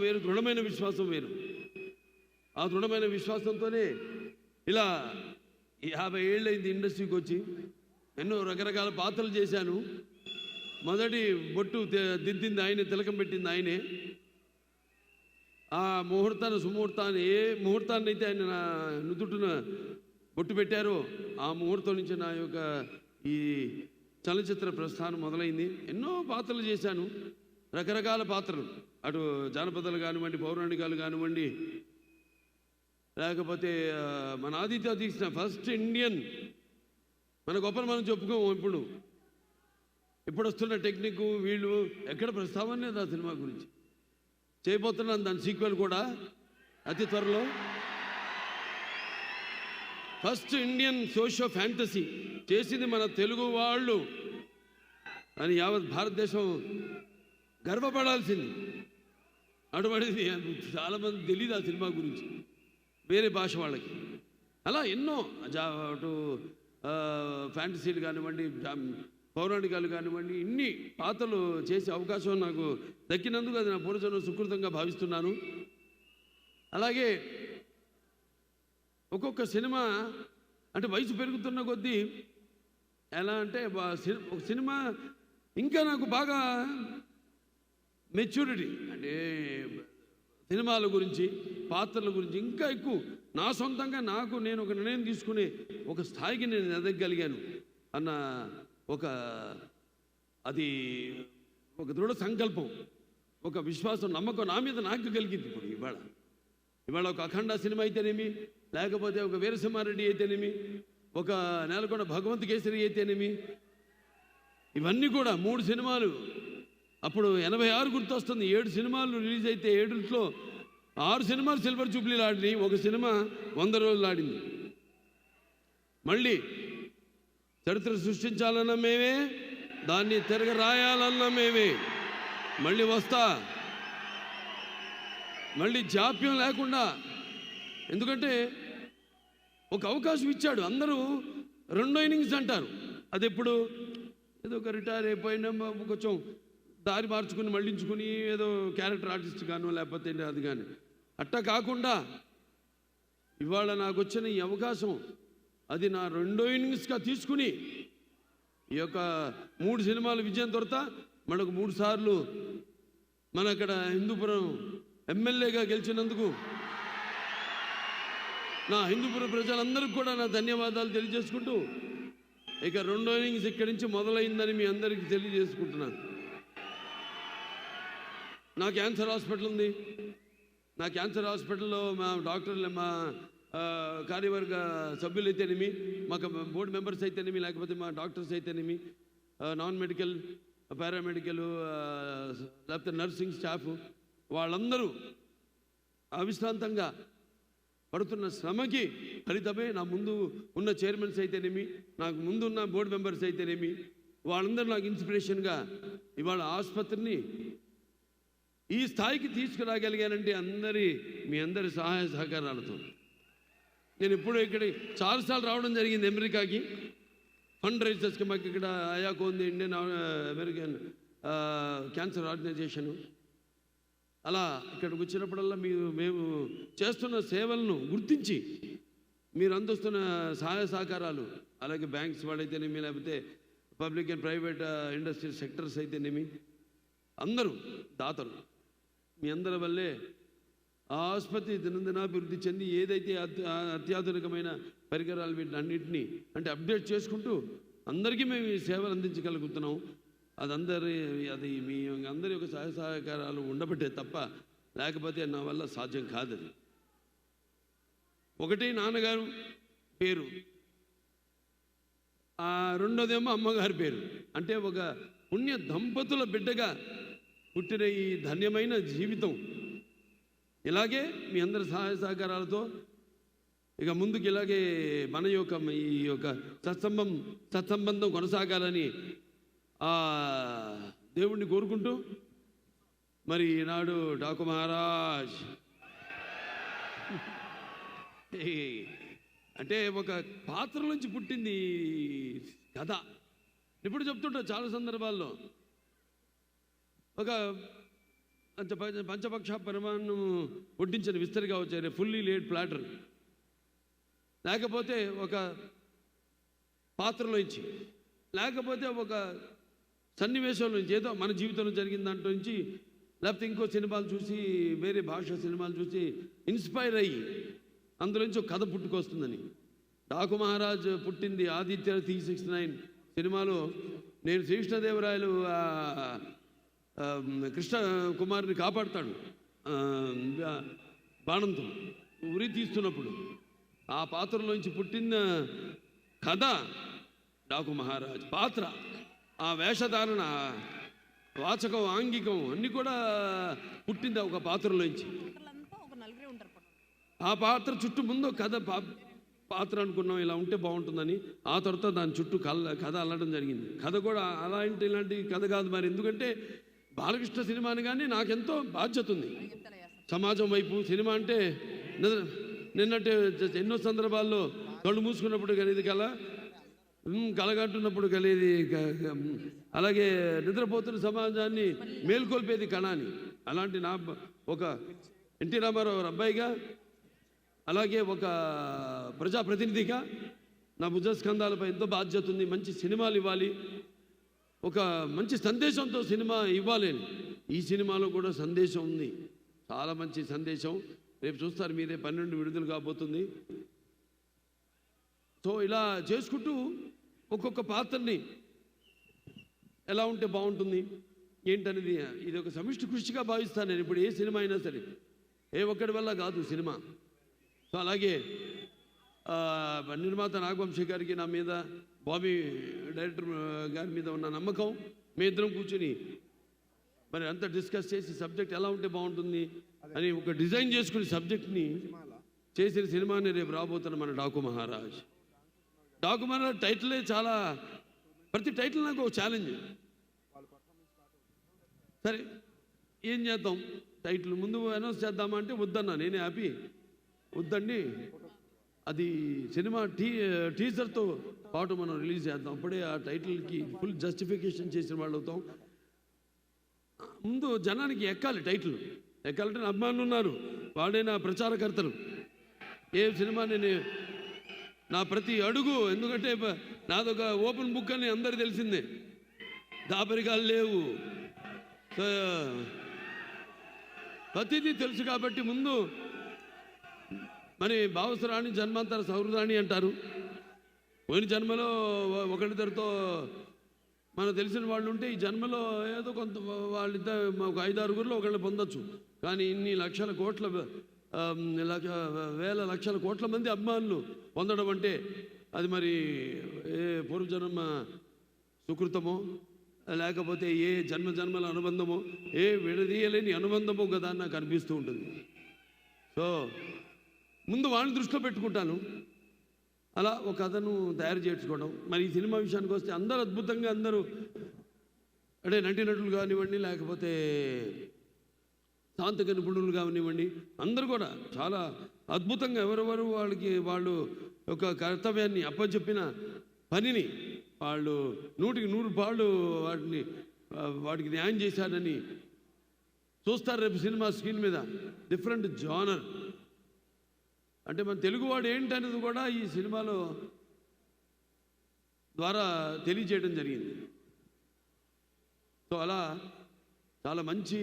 వేరు, దృఢమైన విశ్వాసం వేరు. ఆ దృఢమైన విశ్వాసంతోనే ఇలా 50 ఏళ్ళైంది ఇండస్ట్రీకి వచ్చి ఎన్నో రకరకాల పాత్రలు చేశాను. మొదటి బొట్టు దిద్దింది ఆయనే, తిలకం పెట్టింది ఆయనే. ఆ సుముహూర్తాన్ని ఏ ముహూర్తాన్ని అయితే ఆయన నా నుదుటిన బొట్టు పెట్టారో ఆ ముహూర్తం నుంచి నా యొక్క ఈ చలనచిత్ర ప్రస్థానం మొదలైంది. ఎన్నో పాత్రలు చేశాను, రకరకాల పాత్రలు, అటు జానపదాలు కానివ్వండి, పౌరాణికాలు కానివ్వండి, లేకపోతే మన ఆదిత్య తీసిన ఫస్ట్ ఇండియన్, మన గొప్పలు మనం చెప్పుకోము. ఇప్పుడు వస్తున్న టెక్నిక్ వీళ్ళు ఎక్కడ ప్రస్తావన లేదు ఆ సినిమా గురించి. చేయబోతున్నాను దాని సీక్వెల్ కూడా అతి త్వరలో. ఫస్ట్ ఇండియన్ సోషియో ఫ్యాంటసీ చేసింది మన తెలుగు వాళ్ళు అని యావత్ భారతదేశం గర్వపడాల్సింది. అటువంటిది చాలామంది తెలియదు ఆ సినిమా గురించి, వేరే భాష వాళ్ళకి. అలా ఎన్నో అటు ఫ్యాంటసీలు కానివ్వండి, పౌరాణికాలు కానివ్వండి, ఇన్ని పాత్రలు చేసే అవకాశం నాకు దక్కినందుకు అది నా పూర్వజన్మ సుకృతంగా భావిస్తున్నాను. అలాగే ఒక్కొక్క సినిమా అంటే వయసు పెరుగుతున్న కొద్దీ ఎలా అంటే ఒక సినిమా ఇంకా నాకు బాగా మెచ్యూరిటీ అంటే సినిమాల గురించి, పాత్రల గురించి ఇంకా ఎక్కువ నా సొంతంగా నేను ఒక నిర్ణయం తీసుకునే ఒక స్థాయికి నేను ఎదగగలిగాను అన్న అది ఒక దృఢ సంకల్పం, ఒక విశ్వాసం, నమ్మకం నా మీద నాకు కలిగింది. ఇప్పుడు ఇవాళ ఒక అఖండ సినిమా అయితేనేమి, లేకపోతే ఒక వీరసింహారెడ్డి అయితేనేమి, ఒక నేలకొండ భగవంత్ కేసరి అయితేనేమి, ఇవన్నీ కూడా 3 సినిమాలు. అప్పుడు 86 గుర్తొస్తుంది. 7 సినిమాలు రిలీజ్ అయితే 7లో 6 సినిమాలు సిల్వర్ జూబ్లీలు ఆడినాయి, ఒక సినిమా 100 రోజులు ఆడింది. మళ్ళీ చరిత్ర సృష్టించాలన్న మేమే, దాన్ని తిరగ రాయాలన్న మేమే. మళ్ళీ వస్తా, మళ్ళీ జాప్యం లేకుండా. ఎందుకంటే ఒక అవకాశం ఇచ్చాడు. అందరూ 2వ ఇన్నింగ్స్ అంటారు. అది ఎప్పుడు ఏదో ఒక రిటైర్ అయిపోయినా కొంచెం దారి మార్చుకుని మళ్ళించుకుని ఏదో క్యారెక్టర్ ఆర్టిస్ట్ గాను లేకపోతే అది కానీ అట్టా కాకుండా ఇవాళ నాకు వచ్చిన ఈ అవకాశం అది నా 2వ ఇన్నింగ్స్గా తీసుకుని ఈ యొక్క 3 సినిమాలు విజయం దొరత మనకు 3 సార్లు మన అక్కడ హిందూపురం ఎమ్మెల్యేగా గెలిచినందుకు నా హిందూపురం ప్రజలందరికీ కూడా నా ధన్యవాదాలు తెలియజేసుకుంటూ ఇక 2వ ఇన్నింగ్స్ ఇక్కడి నుంచి మొదలైందని మీ అందరికీ తెలియజేసుకుంటున్నాను. నా క్యాన్సర్ హాస్పిటల్ ఉంది. నా క్యాన్సర్ హాస్పిటల్లో మా డాక్టర్లు, మా కార్యవర్గ సభ్యులు అయితేనేమి, మాకు బోర్డు మెంబర్స్ అయితేనేమి, లేకపోతే మా డాక్టర్స్ అయితేనేమి, నాన్ మెడికల్, పారామెడికల్, లేకపోతే నర్సింగ్ స్టాఫ్, వాళ్ళందరూ అవిశ్రాంతంగా పడుతున్న శ్రమకి ఫలితమే నా ముందు ఉన్న చైర్మన్స్ అయితేనేమి, నాకు ముందు ఉన్న బోర్డు మెంబర్స్ అయితేనేమి, వాళ్ళందరూ నాకు ఇన్స్పిరేషన్గా ఇవాళ ఆసుపత్రిని ఈ స్థాయికి తీసుకురాగలిగానంటే మీ అందరి సహాయ సహకారాలతో. నేను ఇప్పుడు ఇక్కడ చాలాసార్లు రావడం జరిగింది అమెరికాకి ఫండ్ రైజర్స్కి. మాకు ఇక్కడ అయాకో ఉంది, ఇండియన్ అమెరికన్ క్యాన్సర్ ఆర్గనైజేషను. అలా ఇక్కడికి వచ్చినప్పుడల్లా మేము చేస్తున్న సేవలను గుర్తించి మీరు అందిస్తున్న సహాయ సహకారాలు, అలాగే బ్యాంక్స్ వాళ్ళైతేనేమి, లేకపోతే public and private industry sectors అయితేనేమి, అందరూ దాతలు, మీ అందరి వల్లే ఆ ఆసుపత్రి దినదినాభివృద్ధి చెంది ఏదైతే అత్యాధునికమైన పరికరాలు వీటన్నింటినీ అంటే అప్డేట్ చేసుకుంటూ అందరికీ మేము ఈ సేవలు అందించగలుగుతున్నాం. అది మీ అందరి యొక్క సహాయ సహకారాలు ఉండబట్టే తప్ప లేకపోతే నా వల్ల సాధ్యం కాదది. ఒకటి నాన్నగారు పేరు, రెండోదేమో అమ్మగారి పేరు. అంటే ఒక పుణ్య దంపతుల బిడ్డగా పుట్టిన ఈ ధన్యమైన జీవితం ఇలాగే మీ అందరి సహాయ సహకారాలతో ఇక ముందుకు ఇలాగే మన యొక్క ఈ యొక్క సత్సంబంధం కొనసాగాలని దేవుణ్ణి కోరుకుంటూ మరి ఈనాడు డాకు మహారాజ్ అంటే ఒక పాత్ర నుంచి పుట్టింది కథ. ఇప్పుడు చెప్తుంటా చాలా సందర్భాల్లో ఒక పంచపక్ష పరిమాణం వడ్డించిన విస్తరిగా వచ్చారు, ఫుల్లీ లేడ్ ప్లాటర్, లేకపోతే ఒక పాత్రలో ఇచ్చి, లేకపోతే ఒక సన్నివేశంలో నుంచి ఏదో మన జీవితంలో జరిగిన దాంట్లో నుంచి, లేకపోతే ఇంకో సినిమాలు చూసి వేరే భాష సినిమాలు చూసి ఇన్స్పైర్ అయ్యి అందులో నుంచి ఒక కథ పుట్టుకొస్తుందని. డాకు మహారాజ్ పుట్టింది ఆదిత్య 369 సినిమాలో. నేను శ్రీకృష్ణదేవరాయలు కృష్ణ కుమార్ని కాపాడుతాడు బాణంతో ఉరి తీస్తున్నప్పుడు, ఆ పాత్రలోంచి పుట్టిన కథ డాకు మహారాజ్ పాత్ర. ఆ వేషధారణ, వాచకం, ఆంగికం అన్నీ కూడా పుట్టింది ఒక పాత్రలోంచి. ఆ పాత్ర చుట్టూ ముందు కథ పాత్ర అనుకున్నాం ఇలా ఉంటే బాగుంటుందని, ఆ తర్వాత దాని చుట్టూ కథ అల్లడం జరిగింది. కథ కూడా ఇలాంటి కథ కాదు మరి, ఎందుకంటే బాలకృష్ణ సినిమాని కానీ నాకెంతో బాధ్యత ఉంది సమాజం వైపు. సినిమా అంటే నిన్నట్టే ఎన్నో సందర్భాల్లో కళ్ళు మూసుకున్నప్పుడు కలిగేది కళ, కలగంటున్నప్పుడు కలిగేది, అలాగే నిద్రపోతున్న సమాజాన్ని మేల్కొల్పేది కళ అని. అలాంటి నా ఒక ఎన్టీ రామారావు అబ్బాయిగా, అలాగే ఒక ప్రజాప్రతినిధిగా నా భుజస్కంధాలపై ఎంతో బాధ్యత ఉంది. మంచి సినిమాలు ఇవ్వాలి, ఒక మంచి సందేశంతో సినిమా ఇవ్వాలి. ఈ సినిమాలో కూడా సందేశం ఉంది, చాలా మంచి సందేశం. రేపు చూస్తారు మీరే 12 విడుదల కాబోతుంది. సో ఇలా చేసుకుంటూ ఒక్కొక్క పాత్రని ఎలా ఉంటే బాగుంటుంది ఏంటనేది ఇది ఒక సమిష్టి కృషిగా భావిస్తాను నేను. ఇప్పుడు ఏ సినిమా అయినా సరే ఏ ఒక్కడి వల్ల కాదు సినిమా. సో అలాగే నిర్మాత నాగవంశీ గారికి నా మీద, బాబీ డైరెక్టర్ గారి మీద ఉన్న నమ్మకం, మీ ఇద్దరం కూర్చొని మరి అంతా డిస్కస్ చేసి సబ్జెక్ట్ ఎలా ఉంటే బాగుంటుంది అని ఒక డిజైన్ చేసుకుని సబ్జెక్ట్ని చేసిన సినిమాని రేపు రాబోతున్న మన డాకు మహారాజ్. డాకు మహారాజ్ టైటిలే చాలా, ప్రతి టైటిల్ నాకు ఒక ఛాలెంజ్. సరే ఏం చేద్దాం, టైటిల్ ముందు అనౌన్స్ చేద్దామా అంటే వద్దన్నా, నేనే హ్యాపీ వద్దండి, అది సినిమా టీజర్తో పాటు మనం రిలీజ్ చేద్దాం, అప్పుడే ఆ టైటిల్కి ఫుల్ జస్టిఫికేషన్ చేసిన వాళ్ళు అవుతాం. ముందు జనానికి ఎక్కాలి, టైటిల్ ఎక్కాలంటే నా అభిమానులు ఉన్నారు, వాళ్ళే నా ప్రచారకర్తలు. ఏ సినిమా నేను నా ప్రతి అడుగు, ఎందుకంటే నాదొక ఓపెన్ బుక్ అని అందరు తెలిసిందే, దాపరికాలు లేవు, ప్రతిదీ తెలుసు. కాబట్టి ముందు మరి భావసురాణి జన్మాంతర సౌహృదాన్ని అంటారు. పోయిన జన్మలో ఒకరిద్దరితో మనకు తెలిసిన వాళ్ళు ఉంటే ఈ జన్మలో ఏదో కొంత వాళ్ళిద్దరు ఒక 5-6 ఒకళ్ళు పొందొచ్చు. కానీ ఇన్ని లక్షల కోట్ల వేల లక్షల కోట్ల మంది అభిమానులు పొందడం అంటే అది మరి ఏ పూర్వజన్మ సుకృతమో లేకపోతే ఏ జన్మల అనుబంధమో, ఏ విడదీయలేని అనుబంధమో కదా అని నాకు అనిపిస్తూ ఉంటుంది. సో ముందు వాళ్ళని దృష్టిలో పెట్టుకుంటాను, అలా ఒక కథను తయారు చేసుకోవడం. మరి ఈ సినిమా విషయానికి వస్తే అందరూ అద్భుతంగా, అందరూ అంటే నటీనటులు కానివ్వండి, లేకపోతే తాంత్రిక నిపుణులు కానివ్వండి, అందరూ కూడా చాలా అద్భుతంగా ఎవరెవరు వాళ్ళు ఒక కర్తవ్యాన్ని అప్పచెప్పిన పనిని వాళ్ళు 100కి 100 పాళ్ళు వాటికి న్యాయం చేశారని చూస్తారు రేపు సినిమా స్క్రీన్ మీద. డిఫరెంట్ జానర్ అంటే మన తెలుగువాడు ఏంటనేది కూడా ఈ సినిమాలో ద్వారా తెలియజేయడం జరిగింది. సో అలా చాలా మంచి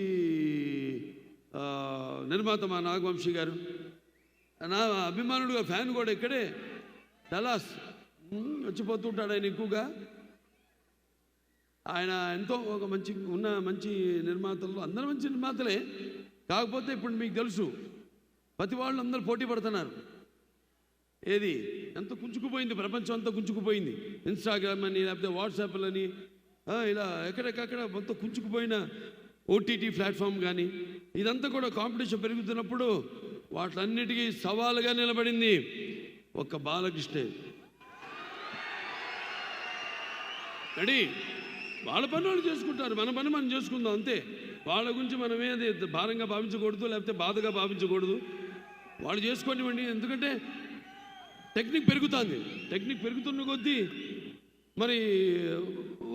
నిర్మాత మా నాగవంశీ గారు. నా అభిమానుడుగా ఫ్యాన్ కూడా ఇక్కడే డలాస్ వచ్చిపోతుంటాడు ఆయన ఎక్కువగా. ఆయన ఎంతో ఒక మంచి నిర్మాతలు, అందరూ మంచి నిర్మాతలే. కాకపోతే ఇప్పుడు మీకు తెలుసు ప్రతి వాళ్ళు అందరూ పోటీ పడుతున్నారు. ఏది ఎంత కుంచుకుపోయింది, ప్రపంచం అంతా కుంచుకుపోయింది. ఇన్స్టాగ్రామ్ అని, లేకపోతే వాట్సాప్లని, ఇలా ఎక్కడెక్కడ మొత్తం కుంచుకుపోయిన ఓటీటీ ప్లాట్ఫామ్ కానీ, ఇదంతా కూడా కాంపిటీషన్ పెరుగుతున్నప్పుడు వాటిలన్నిటికీ సవాలుగా నిలబడింది ఒక్క బాలకృష్ణే. రెడీ, వాళ్ళ పని వాళ్ళు చేసుకుంటారు, మన పని మనం చేసుకుందాం అంతే. వాళ్ళ గురించి మనం ఏది భారంగా భావించకూడదు, లేకపోతే బాధగా భావించకూడదు. వాళ్ళు చేసుకోనివ్వండి, ఎందుకంటే టెక్నిక్ పెరుగుతుంది. టెక్నిక్ పెరుగుతున్న కొద్దీ మరి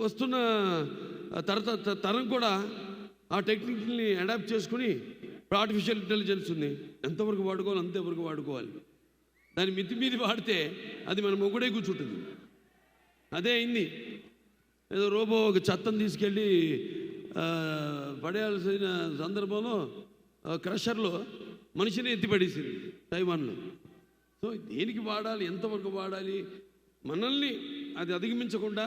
వస్తున్న తరం కూడా ఆ టెక్నిక్ని అడాప్ట్ చేసుకుని, ఇప్పుడు ఆర్టిఫిషియల్ ఇంటెలిజెన్స్ ఉంది, ఎంతవరకు వాడుకోవాలి అంతవరకు వాడుకోవాలి. దాన్ని మితిమీరి వాడితే అది మన మొగుడే కూర్చుంటుంది. అదే అయింది. ఏదో రోబో ఒక చెత్తను తీసుకెళ్ళి పడేయాల్సిన సందర్భంలో క్రషర్లో మనిషిని ఎత్తిపడేసింది తైవాన్లో. సో దేనికి వాడాలి, ఎంతవరకు వాడాలి, మనల్ని అది అధిగమించకుండా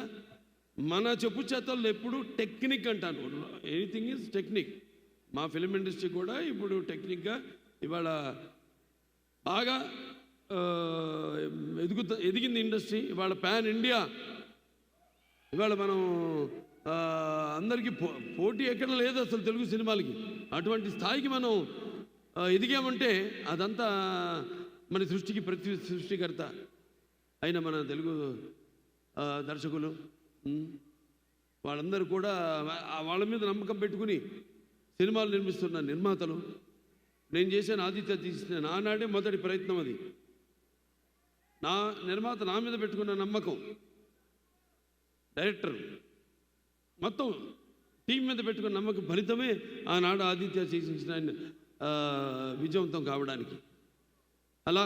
మన చెప్పు చేతల్లో ఎప్పుడు టెక్నిక్ అంటాను. Anything is technique. మా ఫిలిం ఇండస్ట్రీ కూడా ఇప్పుడు టెక్నిక్గా ఇవాళ బాగా ఎదిగింది ఇండస్ట్రీ. ఇవాళ పాన్ ఇండియా, ఇవాళ మనం అందరికీ పోటీ ఎక్కడ లేదు అసలు తెలుగు సినిమాలకి. అటువంటి స్థాయికి మనం ఎదిగామంటే అదంతా మన సృష్టికి సృష్టికర్త అయిన మన తెలుగు దర్శకులు, వాళ్ళందరూ కూడా వాళ్ళ మీద నమ్మకం పెట్టుకుని సినిమాలు నిర్మిస్తున్న నిర్మాతలు. నేను చేసిన ఆదిత్య తీసిన నానాడే మొదటి ప్రయత్నం అది. నా నిర్మాత నా మీద పెట్టుకున్న నమ్మకం, డైరెక్టర్ మొత్తం టీం మీద పెట్టుకున్న నమ్మకం ఫలితమే ఆనాడు ఆదిత్య చేసిన విజయవంతం కావడానికి. అలా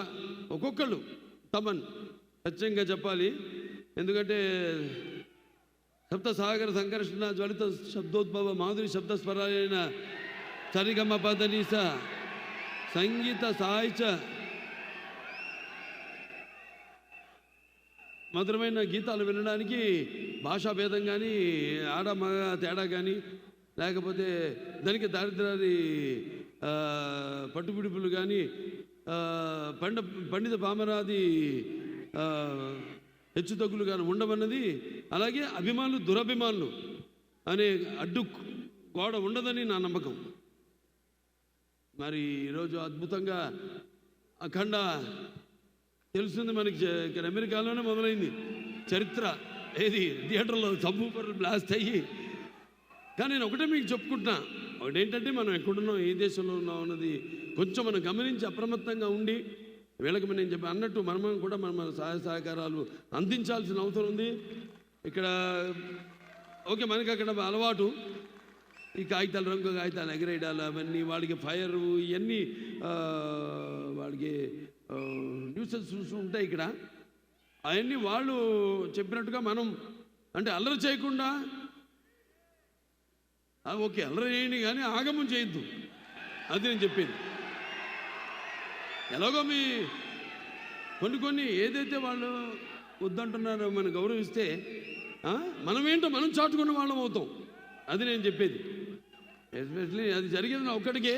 ఒక్కొక్కళ్ళు తమన్ ఖచ్చితంగా చెప్పాలి. ఎందుకంటే సప్త సాగర సంకర్షణ జ్వలిత శబ్దోద్భవ మాధురి శబ్దస్వరాలైన సరిగమ పదనిస సంగీత సాహిత్య మధురమైన గీతాలు వినడానికి భాషా భేదం కానీ ఆడ మగ తేడా కానీ లేకపోతే దానికి దారిద్రాది పట్టుపిడుపులు కానీ పండిత పామరాది హెచ్చు తగ్గులు కానీ ఉండమన్నది, అలాగే అభిమానులు దురభిమానులు అనే అడ్డు గోడ ఉండదని నా నమ్మకం. మరి ఈరోజు అద్భుతంగా అఖండ తెలుస్తుంది మనకి. ఇక్కడ అమెరికాలోనే మొదలైంది చరిత్ర. ఏది థియేటర్లో సబ్బూపర్లు బ్లాస్ట్ అయ్యి. కానీ నేను ఒకటే మీకు చెప్పుకుంటున్నా, ఒకటేంటంటే మనం ఎక్కడున్నాం, ఏ దేశంలో ఉన్నాం అన్నది కొంచెం మనం గమనించి అప్రమత్తంగా ఉండి వీళ్ళకి నేను చెప్పి అన్నట్టు మనం కూడా మన సహాయ సహకారాలు అందించాల్సిన అవసరం ఉంది. ఇక్కడ ఓకే, మనకి అక్కడ అలవాటు ఈ కాగితాలు, రంగు కాగితాలు ఎగరేయడాలు, అవన్నీ వాడికి ఫైరు, ఇవన్నీ వాడికి న్యూసెన్స్ ఉంటాయి ఇక్కడ. అవన్నీ వాళ్ళు చెప్పినట్టుగా మనం అంటే అల్లరి చేయకుండా, ఓకే అల్లరి చేయండి కానీ ఆగమం చేయొద్దు, అది నేను చెప్పేది. ఎలాగో మీ కొన్ని ఏదైతే వాళ్ళు వద్దంటున్నారో మనం గౌరవిస్తే మనమేంటో మనం చాటుకున్న వాళ్ళం అవుతాం, అది నేను చెప్పేది. ఎస్పెషలీ అది జరిగేది నా ఒక్కడికే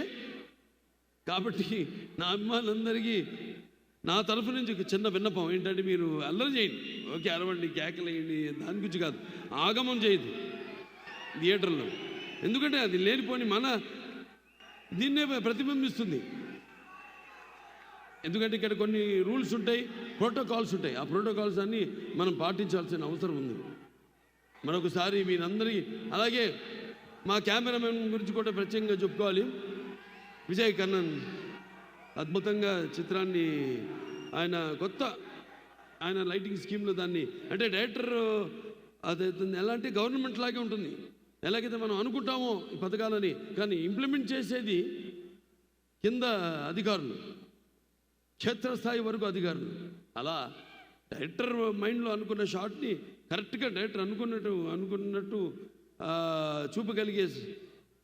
కాబట్టి నా అభిమానులందరికీ నా తరఫు నుంచి ఒక చిన్న విన్నపం ఏంటంటే, మీరు అల్లరి చేయండి, ఓకే అరవండి, కేకలేయండి, దాని గురించి కాదు, ఆగమం చేయదు థియేటర్లో. ఎందుకంటే అది లేనిపోని మన దీన్నే ప్రతిబింబిస్తుంది. ఎందుకంటే ఇక్కడ కొన్ని రూల్స్ ఉంటాయి, ప్రోటోకాల్స్ ఉంటాయి. ఆ ప్రోటోకాల్స్ అన్నీ మనం పాటించాల్సిన అవసరం ఉంది. మరొకసారి మీరందరికీ, అలాగే మా కెమెరామెన్ గురించి కూడా ప్రత్యేకంగా చెప్పుకోవాలి. విజయ్ కన్నన్ అద్భుతంగా చిత్రాన్ని ఆయన లైటింగ్ స్కీమ్లో దాన్ని అంటే డైరెక్టర్ అది ఎలా అంటే గవర్నమెంట్ లాగే ఉంటుంది. ఎలాగైతే మనం అనుకుంటామో ఈ పథకాలని, కానీ ఇంప్లిమెంట్ చేసేది కింద అధికారులు, క్షేత్రస్థాయి వరకు అధికారులు. అలా డైరెక్టర్ మైండ్లో అనుకున్న షాట్ని కరెక్ట్గా డైరెక్టర్ అనుకున్నట్టు చూపగలిగే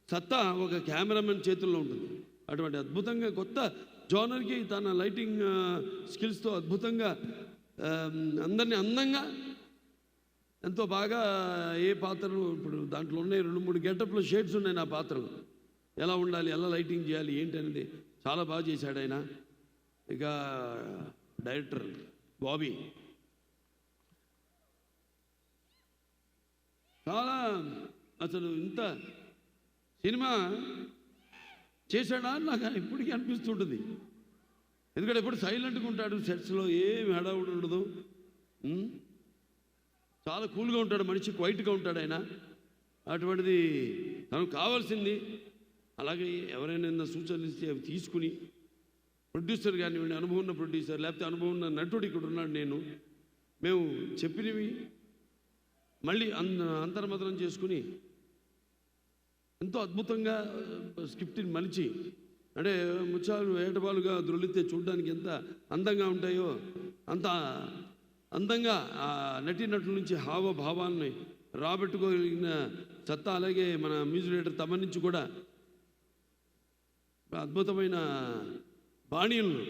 సత్తా ఒక కెమెరామెన్ చేతుల్లో ఉంటుంది. అటువంటి అద్భుతంగా కొత్త జోనర్కి తన లైటింగ్ స్కిల్స్తో అద్భుతంగా అందరినీ అందంగా ఎంతో బాగా ఏ పాత్రలు ఇప్పుడు దాంట్లో ఉన్నాయి 2-3 గెటప్లో షేడ్స్ ఉన్నాయి నా పాత్రలు. ఎలా ఉండాలి, ఎలా లైటింగ్ చేయాలి ఏంటి అనేది చాలా బాగా చేశాడు ఆయన. ఇక డైరెక్టర్ బాబీ చాలా అసలు ఇంత సినిమా చేశాడా నాకు ఇప్పటికీ అనిపిస్తుంటుంది. ఎందుకంటే ఎప్పుడు సైలెంట్గా ఉంటాడు, సెట్స్లో ఏమి హడావుడు ఉండదు, చాలా కూల్గా ఉంటాడు మనిషి, క్వైట్గా ఉంటాడు ఆయన. అటువంటిది తనకు కావాల్సింది. అలాగే ఎవరైనా సూచనలు ఇస్తే అవి తీసుకుని ప్రొడ్యూసర్ కానివ్వండి, అనుభవం ఉన్న ప్రొడ్యూసర్ లేకపోతే అనుభవం ఉన్న నటుడు ఇక్కడ ఉన్నాడు, మేము చెప్పినవి మళ్ళీ అంతర్మతనం చేసుకుని ఎంతో అద్భుతంగా స్క్రిప్ట్ని మలిచి, అంటే ముత్యాలు ఏటబాలుగా దొరికితే చూడడానికి ఎంత అందంగా ఉంటాయో అంత అందంగా ఆ నటీనటుల నుంచి హావభావాన్ని రాబెట్టుకోగలిగిన సత్తా, అలాగే మన మ్యూజిక్ డైరెక్టర్ తమ నుంచి కూడా అద్భుతమైన బాణీలను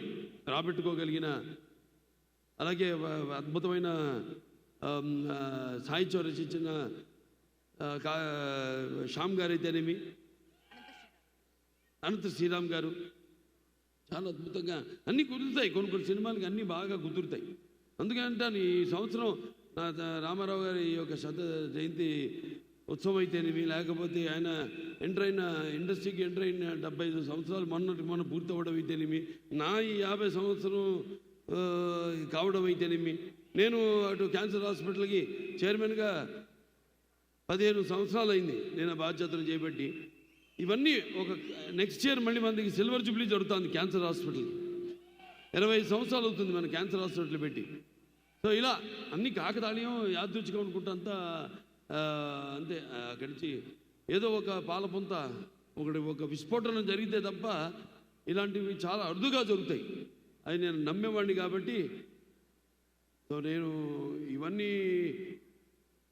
రాబెట్టుకోగలిగిన, అలాగే అద్భుతమైన సాహిత్యం రచించిన శ్యామ్ గారు అయితేనేమి, అనంత శ్రీరామ్ గారు చాలా అద్భుతంగా అన్నీ కుదురుతాయి. కొన్ని సినిమాలకి అన్నీ బాగా కుదురుతాయి. అందుకంటే ఈ సంవత్సరం రామారావు గారి యొక్క జయంతి ఉత్సవం అయితేనేమి, లేకపోతే ఆయన ఇండస్ట్రీకి ఎంటర్ అయిన 75 సంవత్సరాలు మొన్న పూర్తి అవ్వడం అయితేనేమి, నా ఈ 50 సంవత్సరం కావడం అయితేనేమి, నేను అటు క్యాన్సర్ హాస్పిటల్కి చైర్మన్గా 15 సంవత్సరాలు అయింది నేను బాధ్యతలు చేపట్టి. ఇవన్నీ ఒక నెక్స్ట్ ఇయర్ మళ్ళీ మనకి సిల్వర్ జూబ్లీ జరుగుతుంది క్యాన్సర్ హాస్పిటల్. 25 సంవత్సరాలు అవుతుంది మన క్యాన్సర్ హాస్పిటల్ పెట్టి. సో ఇలా అన్ని కాకతాళీయం యాదృచ్ఛికం అనుకుంటా అంతా అంతే. అక్కడి నుంచి ఏదో ఒక పాలపొంత ఒక విస్ఫోటనం జరిగితే తప్ప ఇలాంటివి చాలా అరుదుగా జరుగుతాయి. అది నేను నమ్మేవాడిని కాబట్టి సో నేను ఇవన్నీ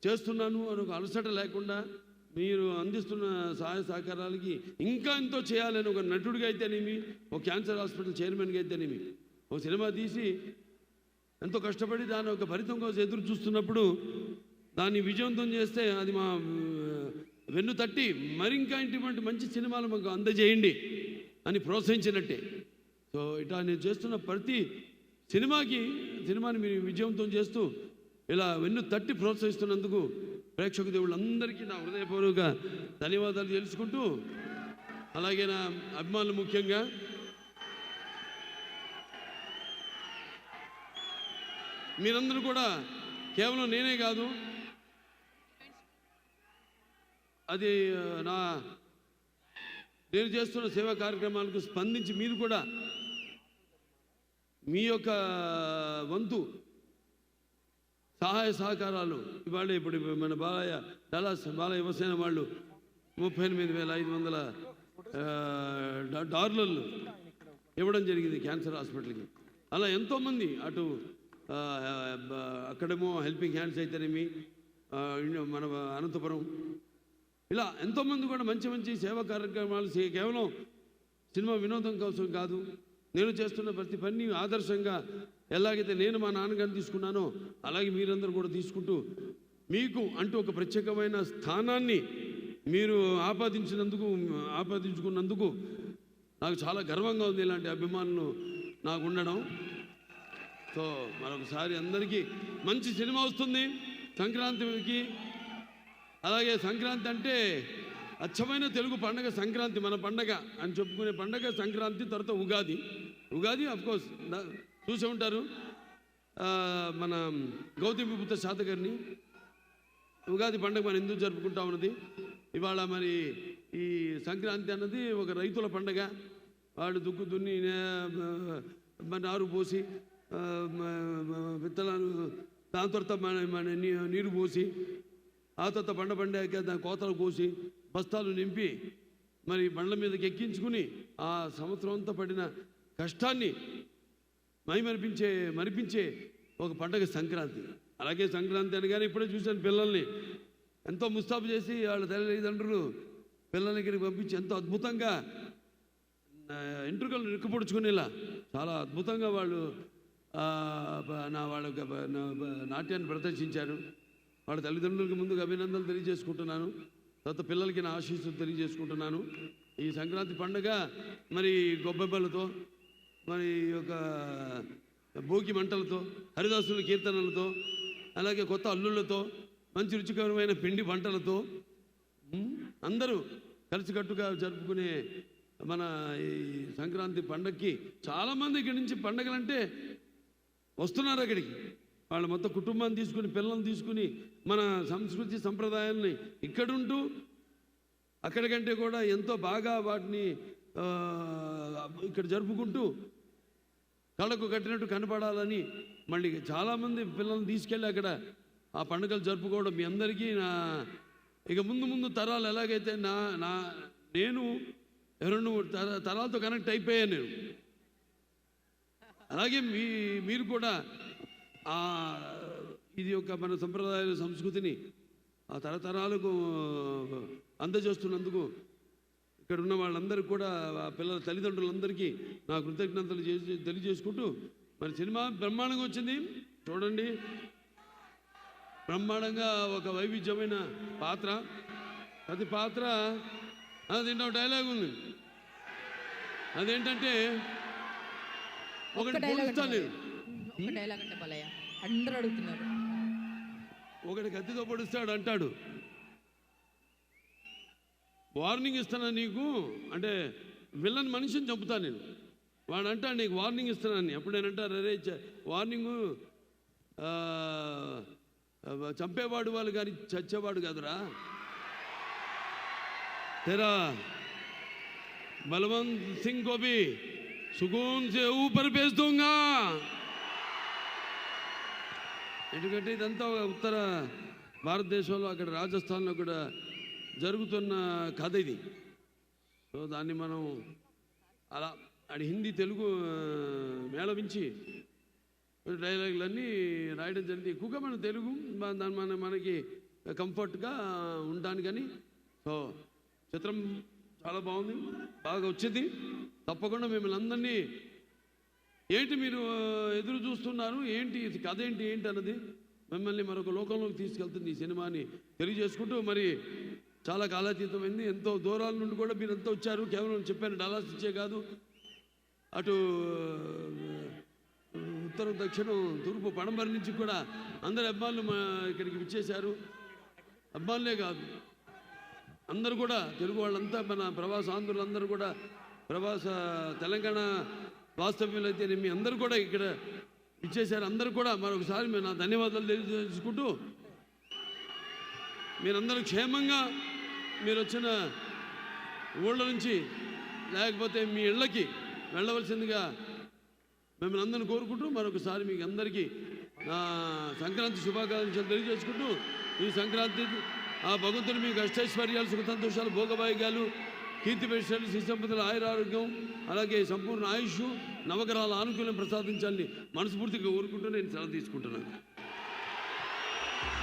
చేస్తున్నాను అని ఒక అలసట లేకుండా మీరు అందిస్తున్న సహాయ సహకారాలకి ఇంకా ఎంతో చేయాలని ఒక నటుడిగా అయితేనేమి, ఒక క్యాన్సర్ హాస్పిటల్ చైర్మన్గా అయితేనేమి, ఒక సినిమా తీసి ఎంతో కష్టపడి దాని ఒక ఫలితం కోసం ఎదురు చూస్తున్నప్పుడు దాన్ని విజయవంతం చేస్తే అది మా వెన్ను తట్టి మరింకా ఇటువంటి మంచి సినిమాలు మాకు అందజేయండి అని ప్రోత్సహించినట్టే. సో ఇట్లా నేను చేస్తున్న ప్రతి సినిమాని మీరు విజయవంతం చేస్తూ ఇలా వెన్ను తట్టి ప్రోత్సహిస్తున్నందుకు ప్రేక్షక దేవుళ్ళందరికీ నా హృదయపూర్వక ధన్యవాదాలు తెలుసుకుంటూ, అలాగే నా అభిమానులు ముఖ్యంగా మీరందరూ కూడా కేవలం నేనే కాదు, అది నేను చేస్తున్న సేవా కార్యక్రమాలకు స్పందించి మీరు కూడా మీ యొక్క వంతు సహాయ సహకారాలు ఇవాళ ఇప్పుడు మన డలాస్ బాలయ్య యువసేన వాళ్ళు $38,500 ఇవ్వడం జరిగింది క్యాన్సర్ హాస్పిటల్కి. అలా ఎంతోమంది అటు అక్కడేమో హెల్పింగ్ హ్యాండ్స్ అయితేనేమి, మన అనంతపురం, ఇలా ఎంతోమంది కూడా మంచి మంచి సేవా కార్యక్రమాలు కేవలం సినిమా వినోదం కోసం కాదు, నేను చేస్తున్న ప్రతి పని ఆదర్శంగా ఎలాగైతే నేను మా నాన్నగారిని తీసుకున్నానో అలాగే మీరందరూ కూడా తీసుకుంటూ మీకు అంటూ ఒక ప్రత్యేకమైన స్థానాన్ని మీరు ఆపాదించుకున్నందుకు నాకు చాలా గర్వంగా ఉంది. ఇలాంటి అభిమానులు నాకు ఉండడం. సో మరొకసారి అందరికీ మంచి సినిమా వస్తుంది సంక్రాంతికి. అలాగే సంక్రాంతి అంటే అచ్చమైన తెలుగు పండగ సంక్రాంతి, మన పండగ అని చెప్పుకునే పండగ సంక్రాంతి. తర్వాత ఉగాది అఫ్కోర్స్ చూసే ఉంటారు, మన గౌతమిపుత్ర శాతకర్ణి ఉగాది పండుగ మనం ఎందుకు జరుపుకుంటా ఉన్నది. ఇవాళ మరి ఈ సంక్రాంతి అన్నది ఒక రైతుల పండగ. వాళ్ళు దుక్కు దున్ని నారు పోసి విత్తనాలు, దాని తర్వాత మన నీరు పోసి, ఆ తర్వాత పండాక దాని కోతలు కోసి బస్తాలు నింపి మరి బండ్ల మీదకి ఎక్కించుకుని ఆ సంవత్సరం అంతా పడిన కష్టాన్ని మరిపించే ఒక పండగ సంక్రాంతి. అలాగే సంక్రాంతి అనగానే ఇప్పుడే చూశాను పిల్లల్ని ఎంతో ముస్తాబు చేసి వాళ్ళ తల్లిదండ్రులు పిల్లలకి ఇక్కడికి పంపించి ఎంతో అద్భుతంగా ఎంట్రుకలు నిక్కుపొడుచుకునేలా చాలా అద్భుతంగా వాళ్ళు వాళ్ళ నాట్యాన్ని ప్రదర్శించారు. వాళ్ళ తల్లిదండ్రులకి ముందుగా అభినందనలు తెలియజేసుకుంటున్నాను. తర్వాత పిల్లలకి నా ఆశీస్సులు తెలియజేసుకుంటున్నాను. ఈ సంక్రాంతి పండుగ మరి గొబ్బెబ్బలతో, మరి ఒక భోగి మంటలతో, హరిదాసుల కీర్తనలతో, అలాగే కొత్త అల్లుళ్ళతో, మంచి రుచికరమైన పిండి వంటలతో అందరూ కలిసికట్టుగా జరుపుకునే మన ఈ సంక్రాంతి పండగకి చాలామంది ఇక్కడి నుంచి పండగలంటే వస్తున్నారు అక్కడికి. వాళ్ళ మొత్తం కుటుంబాన్ని తీసుకుని, పిల్లల్ని తీసుకుని మన సంస్కృతి సంప్రదాయాల్ని ఇక్కడుంటూ అక్కడికంటే కూడా ఎంతో బాగా వాటిని ఇక్కడ జరుపుకుంటూ కళ్ళకు కట్టినట్టు కనపడాలని మళ్ళీ చాలామంది పిల్లల్ని తీసుకెళ్ళి అక్కడ ఆ పండుగలు జరుపుకోవడం మీ అందరికీ ఇక ముందు తరాలు ఎలాగైతే నేను 2-3 తరాలతో కనెక్ట్ అయిపోయాను నేను. అలాగే మీరు కూడా ఇది ఒక మన సంప్రదాయాల సంస్కృతిని ఆ తరతరాలకు అందజేస్తున్నందుకు ఇక్కడ ఉన్న వాళ్ళందరికీ కూడా పిల్లల తల్లిదండ్రులందరికీ నా కృతజ్ఞతలు తెలియజేసుకుంటూ, మరి సినిమా బ్రహ్మాండంగా వచ్చింది చూడండి. బ్రహ్మాండంగా ఒక వైవిధ్యమైన పాత్ర, ప్రతి పాత్ర దీంట్లో డైలాగ్ ఉంది. అదేంటంటే ఒకటి పోలుస్తాను నేను, అందరూ అడుగుతున్నారు. ఒకటి కత్తితో పొడుస్తాడు, అంటాడు వార్నింగ్ ఇస్తానా నీకు అంటే, విలన్ మనిషిని చంపుతాను నేను. వాడు అంటాడు నీకు వార్నింగ్ ఇస్తున్నాను. అప్పుడు నేను అంటారు అరే వార్నింగు చంపేవాడు వాళ్ళు కానీ చచ్చేవాడు కాదురా. तेरा बलवंत सिंह को भी सुकून से ऊपर भेज दूंगा. ఎందుకంటే ఇదంతా ఉత్తర భారతదేశంలో అక్కడ రాజస్థాన్లో కూడా జరుగుతున్న కథ ఇది. సో దాన్ని మనం అలా హిందీ తెలుగు మేళవించి డైలాగులన్నీ రాయడం జరిగింది. ఎక్కువగా మన తెలుగు మనకి కంఫర్ట్గా ఉండడానికని సో చిత్రం చాలా బాగుంది, బాగా వచ్చింది. తప్పకుండా మిమ్మల్ని అందరినీ ఏంటి మీరు ఎదురు చూస్తున్నారు, ఏంటి ఇది కథ ఏంటి అన్నది మిమ్మల్ని మరొక లోకంలోకి తీసుకెళ్తుంది ఈ సినిమాని తెలియజేసుకుంటూ, మరి చాలా కాలాతీతమైంది. ఎంతో దూరాల నుండి కూడా మీరు అంతా వచ్చారు. కేవలం చెప్పాను డలాస్ ఇచ్చే కాదు, అటు ఉత్తరం దక్షిణం తూర్పు పడమర నుంచి కూడా అందరు అబ్బాయిలు ఇక్కడికి విచ్చేశారు. అబ్బాయిలే కాదు, అందరూ కూడా తెలుగు వాళ్ళంతా, మన ప్రవాస ఆంధ్రులందరూ కూడా, ప్రవాస తెలంగాణ వాస్తవ్యులు అయితే మీ అందరూ కూడా ఇక్కడ ఇచ్చేశారు. అందరూ కూడా మరొకసారి మేము నా ధన్యవాదాలు తెలియజేసుకుంటూ, మీరందరూ క్షేమంగా మీరు వచ్చిన ఊళ్ళ నుంచి లేకపోతే మీ ఇళ్ళకి వెళ్ళవలసిందిగా మిమ్మల్ని అందరిని కోరుకుంటూ, మరొకసారి మీకు అందరికీ నా సంక్రాంతి శుభాకాంక్షలు తెలియజేసుకుంటూ, ఈ సంక్రాంతి ఆ భగవంతుడు మీకు అష్టైశ్వర్యాలు, సుఖ సంతోషాలు, భోగభాగ్యాలు, కీర్తి ప్రతిష్టలు, శ్రీసంపదల ఆయురారోగ్యం, అలాగే సంపూర్ణ ఆయుష్, నవగ్రహాల ఆనుకూల్యం ప్రసాదించాలని మనస్ఫూర్తిగా కోరుకుంటూ నేను సెలవు తీసుకుంటున్నాను.